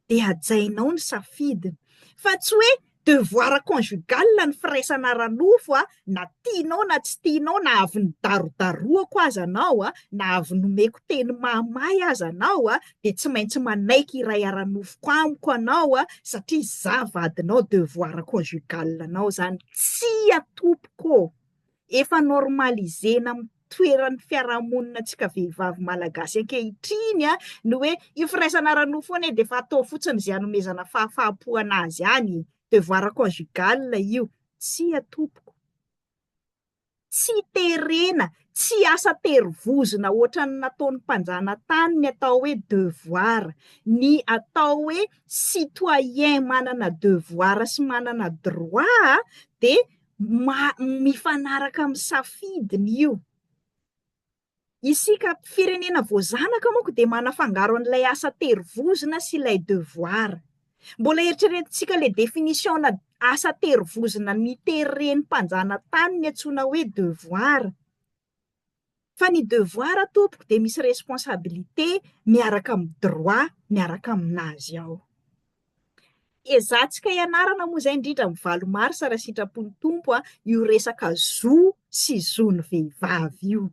dia hajainao ny safidiny. Fa tsy hoe devoir conjugal ny firaisana ara-nofo na tianao na tsy tianao, na avy nidarodaroako aza anao na avy nomeko teny mahamay aza anao dia tsy maintsy manaiky iray ara-nofoko amiko anao satria za vadinao, devoir conjugal anao zany. Tsy atopoko, efa normalisena amin'ny toeran'ny fiarahamonina antsika vehivavy malagasy ankehitriny ny hoe io firaisana ara-nofo foana dia efa atao fotsiny izay hanomezana fahafahampo anazy ihany, devoir conjugal io. Tsy atopoko, tsy terena, tsy asa terivozona ohatran'ny nataon'ny mpanjana tany ny atao hoe devoir, ny atao hoe citoyen manana devoir sy manana droit dia mifanaraka amin'ny safidiny io. Isika firenena voazanaka manko dia manafangaro an'ilay asa terivozona sy ilay devoir. Mbola eritreretintsika ilay définition-na asa terivozona niteren'ny mpanjana tany ny antsoina hoe devoir. Fa ny devoir tompoko dia misy responsabilité miaraka amin'ny droit miaraka aminazy ao. Ezahtsika ianarana moa izay indrindra amin'ny valo marsa raha sitrapon'ny tompo io resaka zo sy zon'ny vehivavy io.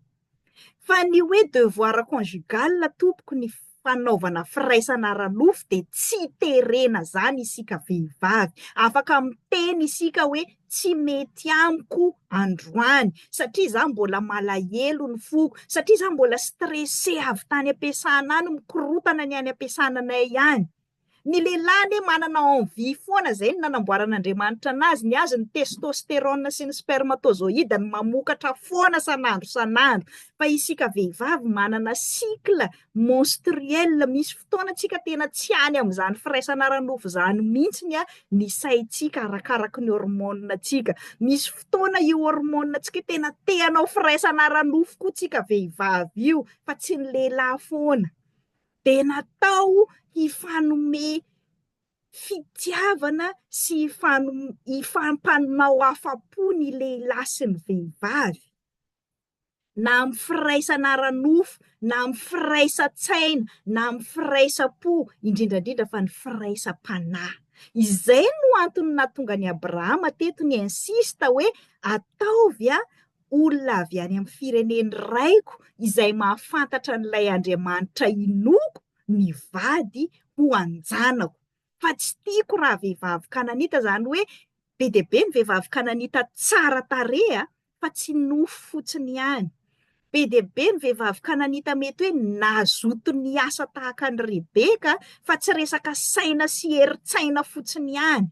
Fa ny hoe devoir conjugal tompoko ny fanaovana firaisana ara-nofo dia tsy terena zany isika vehivavy. Afaka miteny isika hoe tsy mety amiko androany satria za mbola malahelo ny foko, satria za mbola stressé avy tany am-piasana any, mikorotana ny any am-piasananay ihany. Ny lehilahy manana envie foana, zay no nanamboaran'Andriamanitra anazy, ny azy ny testostérone sy ny spermatozoïde ny mamokatra foana sanandro. Fa isika vehivavy manana cycle menstruel, misy fotoana tsika tena tsy any amin'izany firaisana ara-nofo zany mihitsy ny saitsika arakaraka ny hormone tsika. Misy fotoana io hormone tsika tena te-hanao firaisana ara-nofo koa tsika vehivavy io, fa tsy ny lehilahy foana. Dia natao hifanome fitiavana sy ifampanao afa-po ny lehilahy sy ny vehivavy, na amin'ny firaisana ara-nofo, na amin'ny firaisa-tsaina, na amin'ny firaisa-po, indrindrandrindra fa ny firaisam-panahy. Izay no antony nahatonga ny Abrahama teto ny insista hoe ataovy olona avy any amin'ny fireneny raiko izay mahafantatra n'ilay Andriamanitra inoko ny vady ho anjanako. Fa tsy tiako raha vehivavy kananita, zany hoe be dia be ny vehivavy kananita tsara tarehy fa tsy nofo fotsiny ihany. Be dia be ny vehivavy kananita mety hoe nazoto ny asa tahaka ny Rebeka fa tsy resaka saina sy herin-tsaina fotsiny ihany.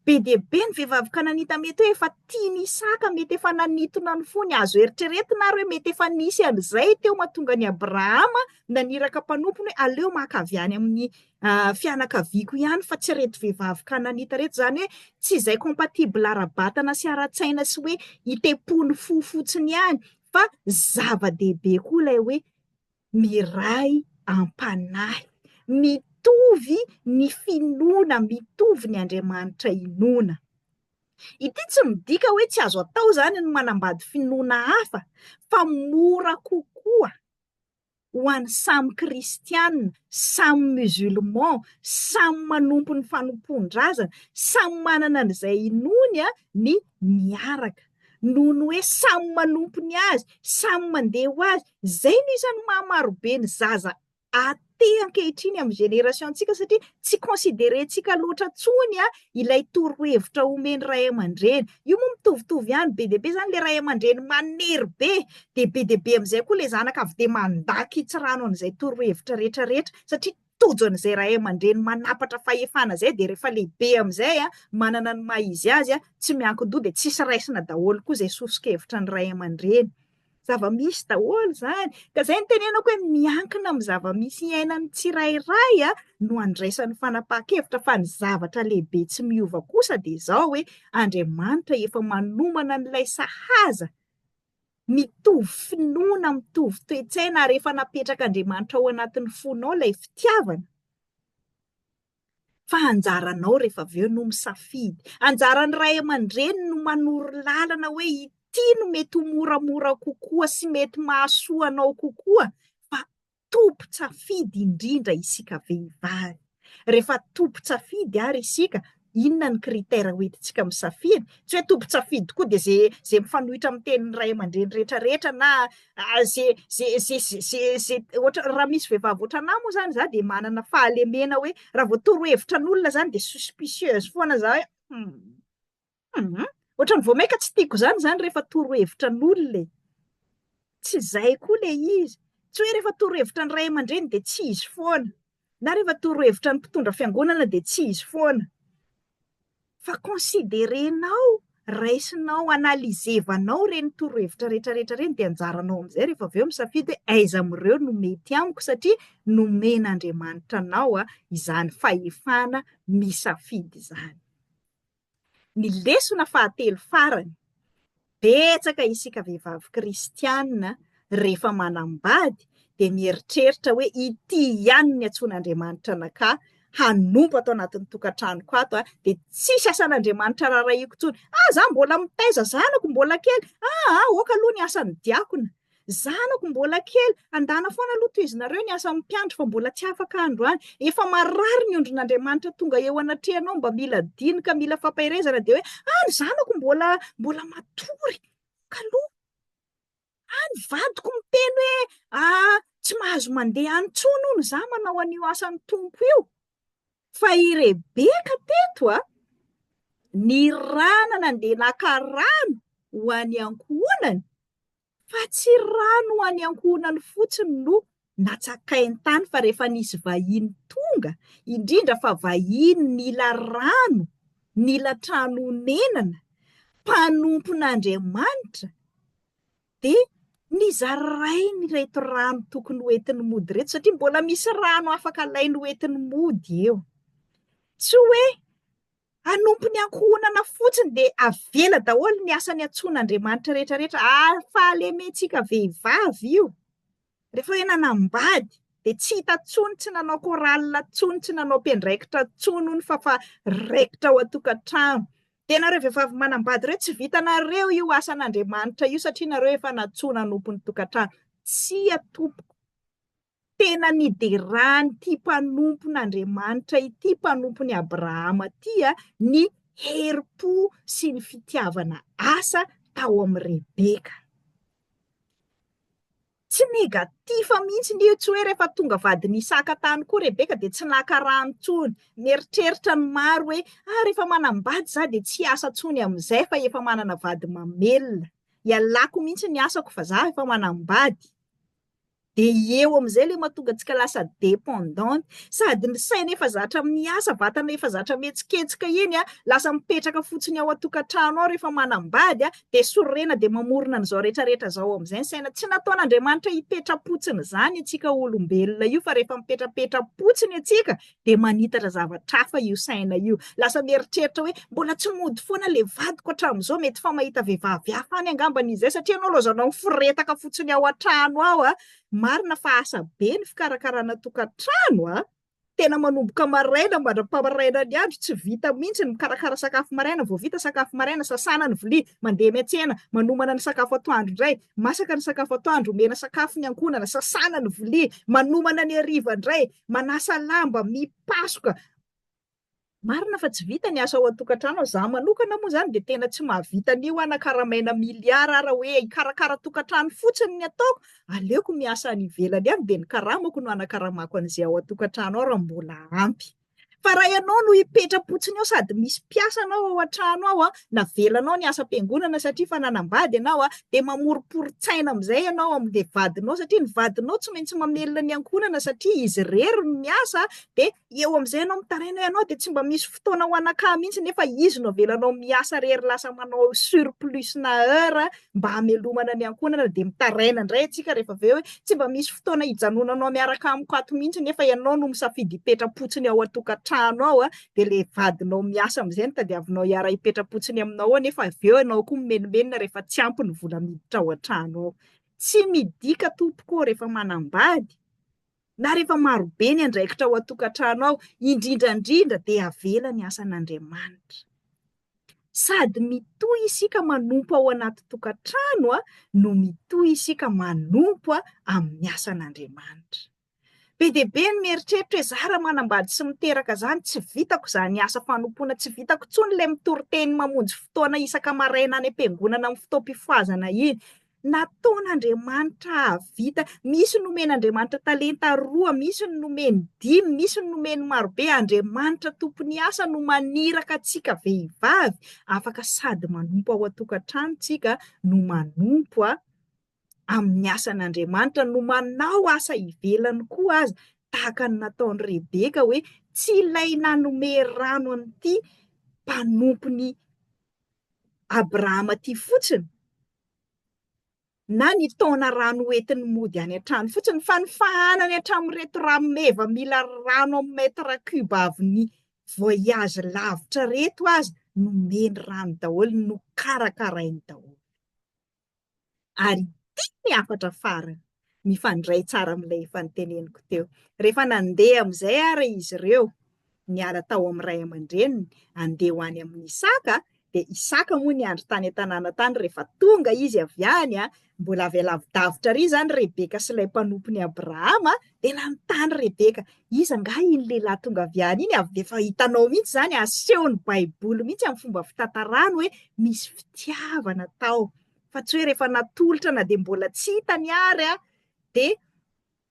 Be dia be ny vehivavy kananita mety hoe efa tiany Isaka, mety efa nanitona ny fony, azo eritreretina ary hoe mety efa nisy an'izay teo mahatonga ny Abrahama naniraka mpanompony hoe aleo makavy any amin'ny fianakaviako ihany fa tsy reto vehivavy kananita reto, zany hoe tsy izay compatible ara-batana sy ara-tsaina sy hoe itepony fo fotsiny ihany, fa zava-dehibe koa ilay hoe miray am-panahy, mitovy ny finoana, mitovy ny Andriamanitra inoana. Ity tsy midika hoe tsy azo atao zany ny manambady finoana hafa, fa mora kokoa ho an'ny samy kristianina, samy musulman, samy manompo ny fanompon-drazana, samy manana an'izay inony ny miaraka. Noho ny hoe samy manompo ny azy, samy mandeha ho azy. Zay no isan'ny mahamarobe ny zaza aty ankehitriny amin'ny génération-tsika, satria tsy considérentsika loatra tsony ilay torohevitra omeny ray aman-dreny. Io moa mitovitovy ihany, be dia be zany le ray aman-dreny manery be, de be dia be amin'izay koa le zanaka avy de mandaky hitsirano an'izay torohevitra rehetrarehetra, satria tojo an'izay ray aman-dreny manapatra fahefana zay, de rehefa lehibe amin'izay manana ny maha izy azy tsy miankin-doha, de tsisy raisina daholo koa zay sosokevitra ny ray aman-dreny. Zava-misy daholo zany. Ka zay ny tenenako hoe miankina amin'ny zava-misy iainan'ny tsirairay no andraisan'ny fanapahan-kevitra, fa ny zavatra lehibe tsy miova kosa de zao hoe Andriamanitra efa manomana n'ilay sahaza mitovy finoana, mitovy toe-tsaina, rehefa napetraka Andriamanitra ao anatin'ny fonao ilay fitiavana. Fa anjaranao rehefa avy eo no misafidy. Anjaran'ny ray aman-dreny no manoro lalana hoe ity no mety ho moramora kokoa sy mety mahasoa anao kokoa, fa tompo-tsafidy indrindra isika vehivavy. Rehefa tompo-tsafidy ary isika, inona ny kritera hoentintsika misafidy? Tsy hoe tompo-tsafidy koa de zay mifanohitra amin'ny tenin'ny ray aman-dreny rehetrarehetra, na ohatra raha misy vehivavy ohatranà moa zany za de manana fahalemena hoe raha vao torohevitra n'olona zany de suspicieuse foana za hoe ohatran'ny vao maika tsy tiako zany rehefa torohevitra n'olona. Tsy zay koa le izy. Tsy hoe rehefa torohevitra ny ray aman-dreny de tsy izy foana, na rehefa torohevitra ny mpitondra fiangonana de tsy izy foana. Fa considérenao, raisinao, analizevanao reny torohevitra rehetrarehetra reny, de anjaranao amin'izay rehefa avy eo misafidy hoe aiza amin'ireo no mety amiko, satria nomen'Andriamanitra anao izany fahefana misafidy izany. Ny lesona fahatelo farany, betsaka isika vehivavy kristianina rehefa manambady de mieritreritra hoe ity ihany ny antsoin'Andriamanitra anakahy hanompo atao anatin'ny tokantranoko ato de tsisy asan'Andriamanitra rarahiako intsony. Za mbola mitaiza zanako mbola kely. Oka aloha ny asan'ny diakona. Zanako mbola kely, andana foana aloha toy izy nareo ny asan'ny mpiandry, fa mbola tsy afaka androany. Efa marary ny ondrin'Andriamanitra tonga eo anatrehanao, mba mila dinika, mila fampairezana, de hoe ny zanako mbola matory. Ka aloha ny vadiko miteny hoe tsy mahazo mandeha antsony hono za manao an'io asan'ny tompo io. Fa i Rebeka teto ny rana nandeha naka rano ho an'ny ankohonany, fa tsy rano ho an'ny ankohonany fotsiny no natsakainy tany, fa rehefa nisy vahiny tonga, indrindra fa vahiny nila rano, nila trano honenana, mpanompon'Andriamanitra, de nizarainy reto rano tokony hoentiny mody reto, satria mbola misy rano afaka alainy hoentiny mody eo. Tsy hoe hanompo ny ankohonana fotsiny de avela daholo ny asany antsoin'Andriamanitra rehetrarehetra. Fahalementsika vehivavy io. Rehefa hoe nanambady de tsy hita tsony, tsy nanao koralina tsony, tsy nanao mpiandraikitra tsony hono, fa raikitra ao an-tokantrano. De nareo vehivavy manambady reo, tsy vitanareo io asan'Andriamanitra io, satria nareo efa natsoina hanompo ny tokantrano. Tsy atompoko. Tena niderany ity mpanompon'Andriamanitra ity, mpanompon'ny Abrahama ity ny herim-po sy ny fitiavana asa tao amin'ny Rebeka. Tsy negativa mihitsy io, tsy hoe rehefa tonga vady nisaka tany koa Rebeka de tsy naka rano tsony. Mieritreritra ny maro hoe rehefa manambady za de tsy asa tsony amin'izay, fa efa manana vady mamelona. Ialako mihitsy ny asako fa za efa manambady. De eo amin'izay le mahatonga antsika lasa dépendante, sady ny saina efa zatra miasa, vatana efa zatra mihetsiketsika iny lasa mipetraka fotsiny ao an-tokantrano ao rehefa manambady de sorena de mamorona an'izao rehetrarehetra zao amin'izay ny saina. Tsy nataon'Andriamanitra hipetra-potsiny zany antsika olombelona io, fa rehefa mipetrapetra-potsiny antsika de manitatra zavatra hafa io saina io. Lasa mieritreritra hoe mbola tsy mody foana le vadiko hatramin'izao, mety fa mahita vehivavy hafa any angambany izay, satria anao lozanao miforetaka fotsiny ao an-trano ao marina fa asa be ny fikarakarana tokantrano tena manomboka maraina mandram-pamaraina ny andro tsy vita mihitsy ny mikarakara sakafo maraina, vao vita sakafo maraina sasana ny vilia, mandeha miantsena, manomana ny sakafo atoandro indray, masaka ny sakafo atoandro, omena sakafo ny ankonana, sasana ny vilia, manomana ny hariva indray, manasa lamba, mipasoka. Marina fa tsy vita ny asa ao an-tokantrano. Za manokana moa zany de tena tsy mahavita an'io ana-karamaina miliara raha hoe hikarakara tokantrano fotsiny ny ataoko, aleoko miasa any ivelany any de ny karamako no ana-karamako an'izay ao an-tokantrano ao raha mbola ampy. Fa raha ianao no hipetra-potsiny ao sady misy mpiasa anao ao an-trano ao navelanao ny asa-piangonana satria fa nanambady ianao de mamoroporo-tsaina am'izay ianao am'le vadinao satria ny vadinao tsy maintsy mamelona ny ankonana satria izy rery no miasa, de eo am'izay ianao mitaraina ianao de tsy mba misy fotoana ho anakah mihitsy nefa izy no avelanao miasa rery lasa manao surplus na heure mba hamelomana ny ankonana de mitaraina indray antsika rehefa aveo hoe tsy mba misy fotoana hijanonanao miaraka amiko ato mihitsy nefa ianao no misafidy hipetra-potsiny ao an-tokantrano ao de le vadinao miasa am'izay no tadiavinao hiara hipetra-potsiny aminao ao nefa aveo ianao koa mimenomenona rehefa tsy ampy ny vola miditra ao an-trano ao. Tsy midika tompoko rehefa manambady na rehefa marobe ny andraikitra ao an-tokantrano ao, indrindrandrindra de avela ny asan'Andriamanitra. Sady mitohy isika manompo ao anaty tokantrano no mitohy isika manompo amin'ny asan'Andriamanitra. Be dia be ny mieritreritra hoe za raha manambady sy miteraka zany tsy vitako zany asa fanompoana, tsy vitako tsony le mitory-teny mamonjy fotoana isaka maraina any am-piangonana amin'ny fotoam-pifoazana iny. Nataon'Andriamanitra havita, misy nomen'Andriamanitra talenta 2, misy ny nomeny 5, misy ny nomeny marobe. Andriamanitra tompony asa no maniraka antsika vehivavy afaka sady manompo ao an-tokantrano tsika no manompo amin'ny asan'Andriamanitra, no manao asa ivelany koa aza tahaka ny nataon'i Rebeka hoe tsy ilay nanome rano an'ity mpanompony Abrahama ty fotsiny na ny taona rano entiny mody any an-trano fotsiny fa ny fahanany hatramin'ireto rameva mila rano amin'ny mètre cube avy ny voyage lavitra reto aza nomeny rano daholo, no karakarainy daholo. Ary ny afatra farany mifandray tsara amin'ilay efa niteneniko teo. Rehefa nandeha amin'izay ary izy ireo niala tao amin'ny ray aman-dreniny andeha ho any amin'ny Isaka, de Isaka moa ny andro tany an-tanàna tany. Rehefa tonga izy avy any mbola avy alavidavitra ary zany Rebeka sy ilay mpanompony Abrahama, de nanontany Rebeka, iza nga iny lehilahy tonga avy any iny? Avy efa hitanao mihitsy zany asehony baiboly mihitsy amin'ny fomba fitantarany hoe misy fitiavana tao, fa tsy hoe rehefa natolotra na de mbola tsy hitany ary de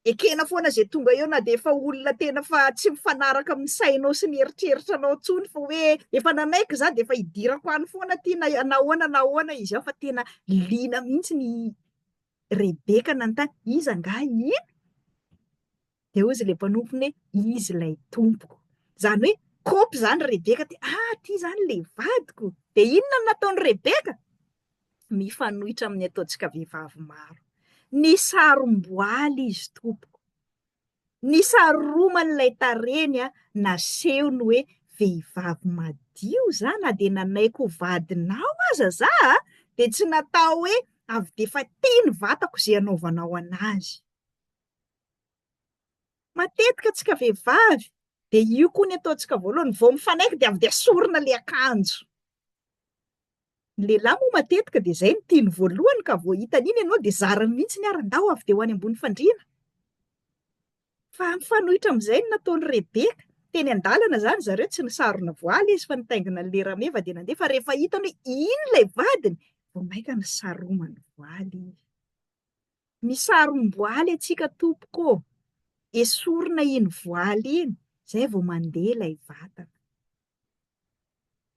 ekena foana zay tonga eo na de efa olona tena fa tsy mifanaraka amin'ny sainao sy ny eritreritranao tsony fa hoe efa nanaiky za de efa hidirako any foana ty nahoana izy ao, fa tena liana mihitsy ny Rebeka nanontany, iza nga iny? De hozy le mpanompony hoe izy lay tompoko. Zany hoe kopy zany Rebeka ty ty zany le vadiko. De inona no nataon'i Rebeka? Mifanohitra amin'ny ataontsika vehivavy maro. Ny sarom-boaly izy tompoko. Ny saroman'ilay tareny nasehony hoe vehivavy madio za, na de nanaiko vadinao aza za de tsy natao hoe avy de efa teny vatako zay anaovanao anazy. Matetika tsika vehivavy de io koa ny ataontsika voalohany, vao mifanaiky de avy de asorina le akanjo. Ny lehilahy moa matetika de zay no tiany voalohany, ka vao hitany iny ianao de zariny mihitsy ny aran-dao avy de ho any ambony fandriana. Fa mifanohitra amin'izay no nataon'i Rebeka. Teny an-dalana zany zareo tsy nisarona voaly izy fa nitaingina an'le rameva de nandeha, fa rehefa hitany hoe iny lay vadiny vao maika ny saromany voaly izy. Misarom-boaly atsika tompoko, esorina iny voaly iny zay vao mandeha lay vatana.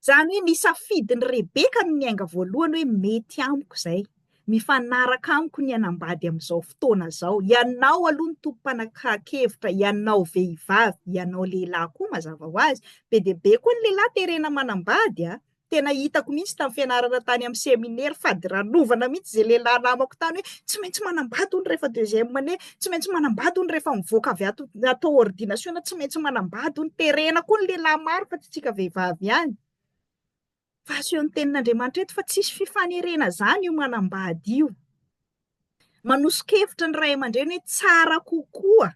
Zany hoe nisafidin'i Rebeka no niainga voalohany hoe mety amiko zay, mifanaraka amiko ny anambady amin'izao fotoana zao. Ianao aloha ny tompo-panakakevitra, ianao vehivavy, ianao lehilahy koa mazava ho azy. Be dia be koa ny lehilahy terena manambady Tena hitako mihitsy tamin'ny fianarana tany amin'ny seminaire, fady ranovana mihitsy zay lehilahy namako tany hoe tsy maintsy manambady hono rehefa deuxième année, tsy maintsy manambady hono rehefa mivoaka avy ato atao ordination, tsy maintsy manambady hono. Terena koa ny lehilahy maro fa tsy tsika vehivavy ihany. Fa aseho ny tenin'Andriamanitra eto fa tsisy fifanerena zany io manambady io. Manosika hevitra ny ray aman-dreny hoe tsara kokoa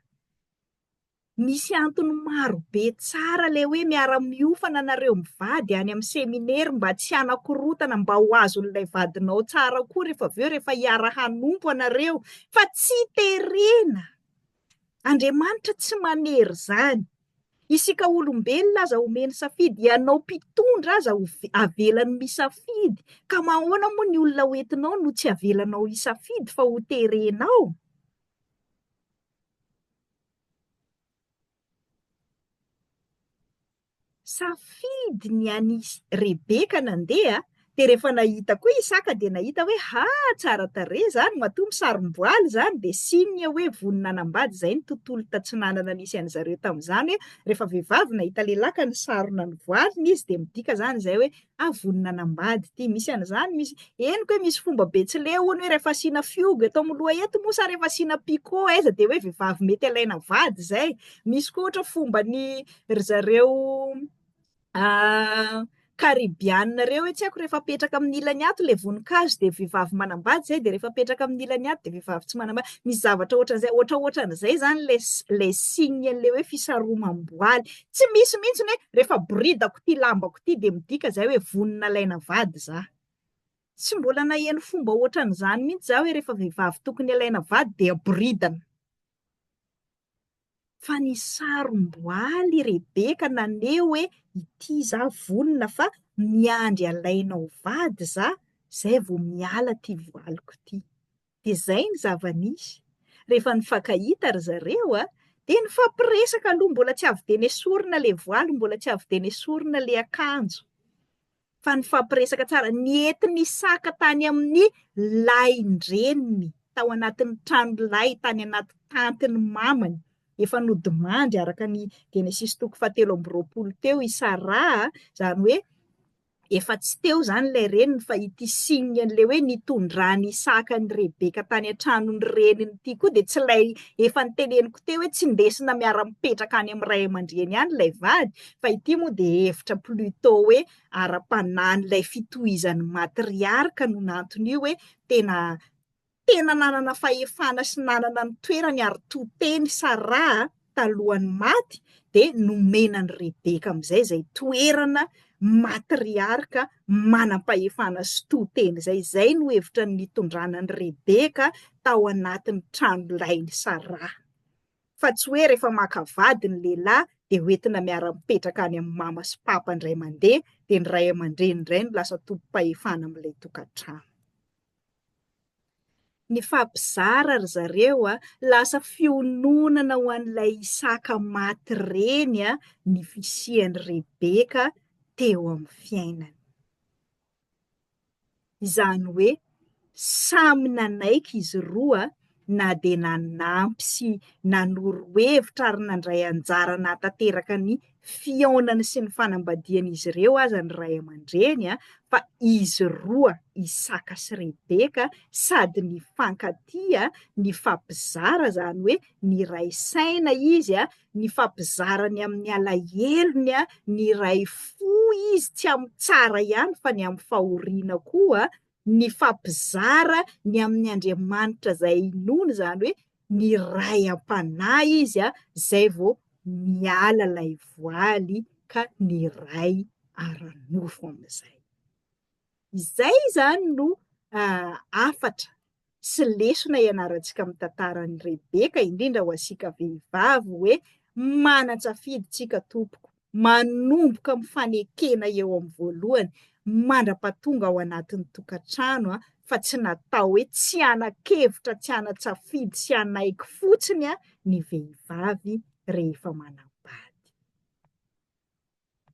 Misy antony marobe tsara le hoe miara-miofana anareo mivady any amin'ny seminaire mba tsy hanakorotana, mba ho azon'ilay vadinao tsara koa rehefa avy eo rehefa hiara hanompo anareo, fa tsy terena. Andriamanitra tsy manery zany. Isika olombelona aza omeny safidy, ianao mpitondra aza avelan'ny misafidy. Ka mahoana moa ny olona hoentinao no tsy avelanao hisafidy fa ho terenao? Safidy ny any Rebeka nandeha, de rehefa nahita koa Isaka de nahita hoe tsara tarehy zany, matoa misarom-boaly zany, de signe hoe voninanam-bady. Zay ny tontolo tatsinanana nisy an'zareo tamin'izany, hoe rehefa vehivavy nahita lehilahy ka nisarona ny voiliny izy de midika zany zay hoe voninanam-bady ty. Misy an'izany, misy henoko hoe misy fomba Betsileo hono hoe rehefa asiana fiogo eto amaloha eto moa sa rehefa asiana picot aiza de hoe vehivavy mety alaina vady zay. Misy koa ohatra fomban'ny ry zareo karibianina reo hoe tsy haiko, rehefa apetraka amin'ny ilany ato le voninkazo de vehivavy manambady zay, de rehefa apetraka amin'ny ilany ato de vehivavy tsy manambady. Misy zavatra ohatran'izay, ohatran'izay zany le signe le hoe fisaromam-boaly. Tsy misy mihitsy hoe rehefa boridako ty lambako ty de midika zay hoe vonina laina vady za. Tsy mbola naheno fomba ohatran'izany mihitsy za hoe rehefa vehivavy tokony alaina vady de aboridana. Fa ny sarom-boaly Rebeka naneho hoe ity za vonina fa miandry alainao vady za, zay vao miala ty voiliko ty. De zay ny zava-nisy. Rehefa nifankahita ry zareo de nifampiresaka aloha, mbola tsy avy de nesorina le voaly, mbola tsy avy de nesorina le akanjo. Fa nifampiresaka tsara, nientin'ny Isaka tany amin'ny lain-dreniny, tao anatin'ny trano lay tany anaty tantiny mamany. Efa nodimandry araka ny Genesis 7:20 teo i Sara, zany hoe efa tsy teo zany ilay reniny fa ity signe an'le hoe nitondrany Isaka ny Rebeka tany an-tranon'ny reniny ity koa de tsy lay efa niteneniko teo hoe tsy ndesina miara-mipetraka any amin'ny ray aman-dreny any lay vady, fa ity moa de hevitra plutôt hoe ara-panan'ilay fitohizan'ny matriarka no n'antony io, hoe tena nanana fahefana sy nanana ny toerany ary toteny Sara talohan'ny maty, de nomenan'ny Rebeka am'izay zay toerana matriarka manam-pahefana sy toteny zay. Zay no hevitra ny nitondranan'ny Rebeka tao anatin'ny trano lainy Sara. Fa tsy hoe rehefa maka vady ny lehilahy de hoentina miara-mipetraka any amin'ny mama sy papa ndray mandeha, de ny ray aman-dreny indray no lasa tompo-pahefana amin'ilay tokantrano. Ny fampizara ry zareo lasa fiononana ho an'ilay Isaka maty reny ny fisian'ny Rebeka teo amin'ny fiainany. Izany hoe samy nanaiky izy roa na de nanampy sy nanoro-hevitra ary nandray anjara nahatanteraka ny fihaonany sy ny fanambadian'izy ireo aza ny ray aman-dreny, fa izy roa Isaka sy Rebeka sady nifankatia, nifampizara, zany hoe niray saina izy nifampizarany amin'ny alahelony, niray fo izy tsy amin'ny tsara ihany fa ny amin'ny fahoriana koa, nifampizara ny amin'ny Andriamanitra zay inony, zany hoe niray am-panahy izy zay vao miala lay voaly ka niray ara-nofo am'izay. Izay zany no afatra sy lesona ianarantsika amin'ny tantaran'i Rebeka, indrindra ho asika vehivavy, hoe manan-tsafidy tsika tompoko, manomboka amin'ny fanekena eo amin'ny voalohany, mandra-pahatonga ao anatin'ny tokantrano, fa tsy natao hoe tsy hanan-kevitra, tsy hanan-tsafidy, sy hanaiky fotsiny ny vehivavy rehefa manao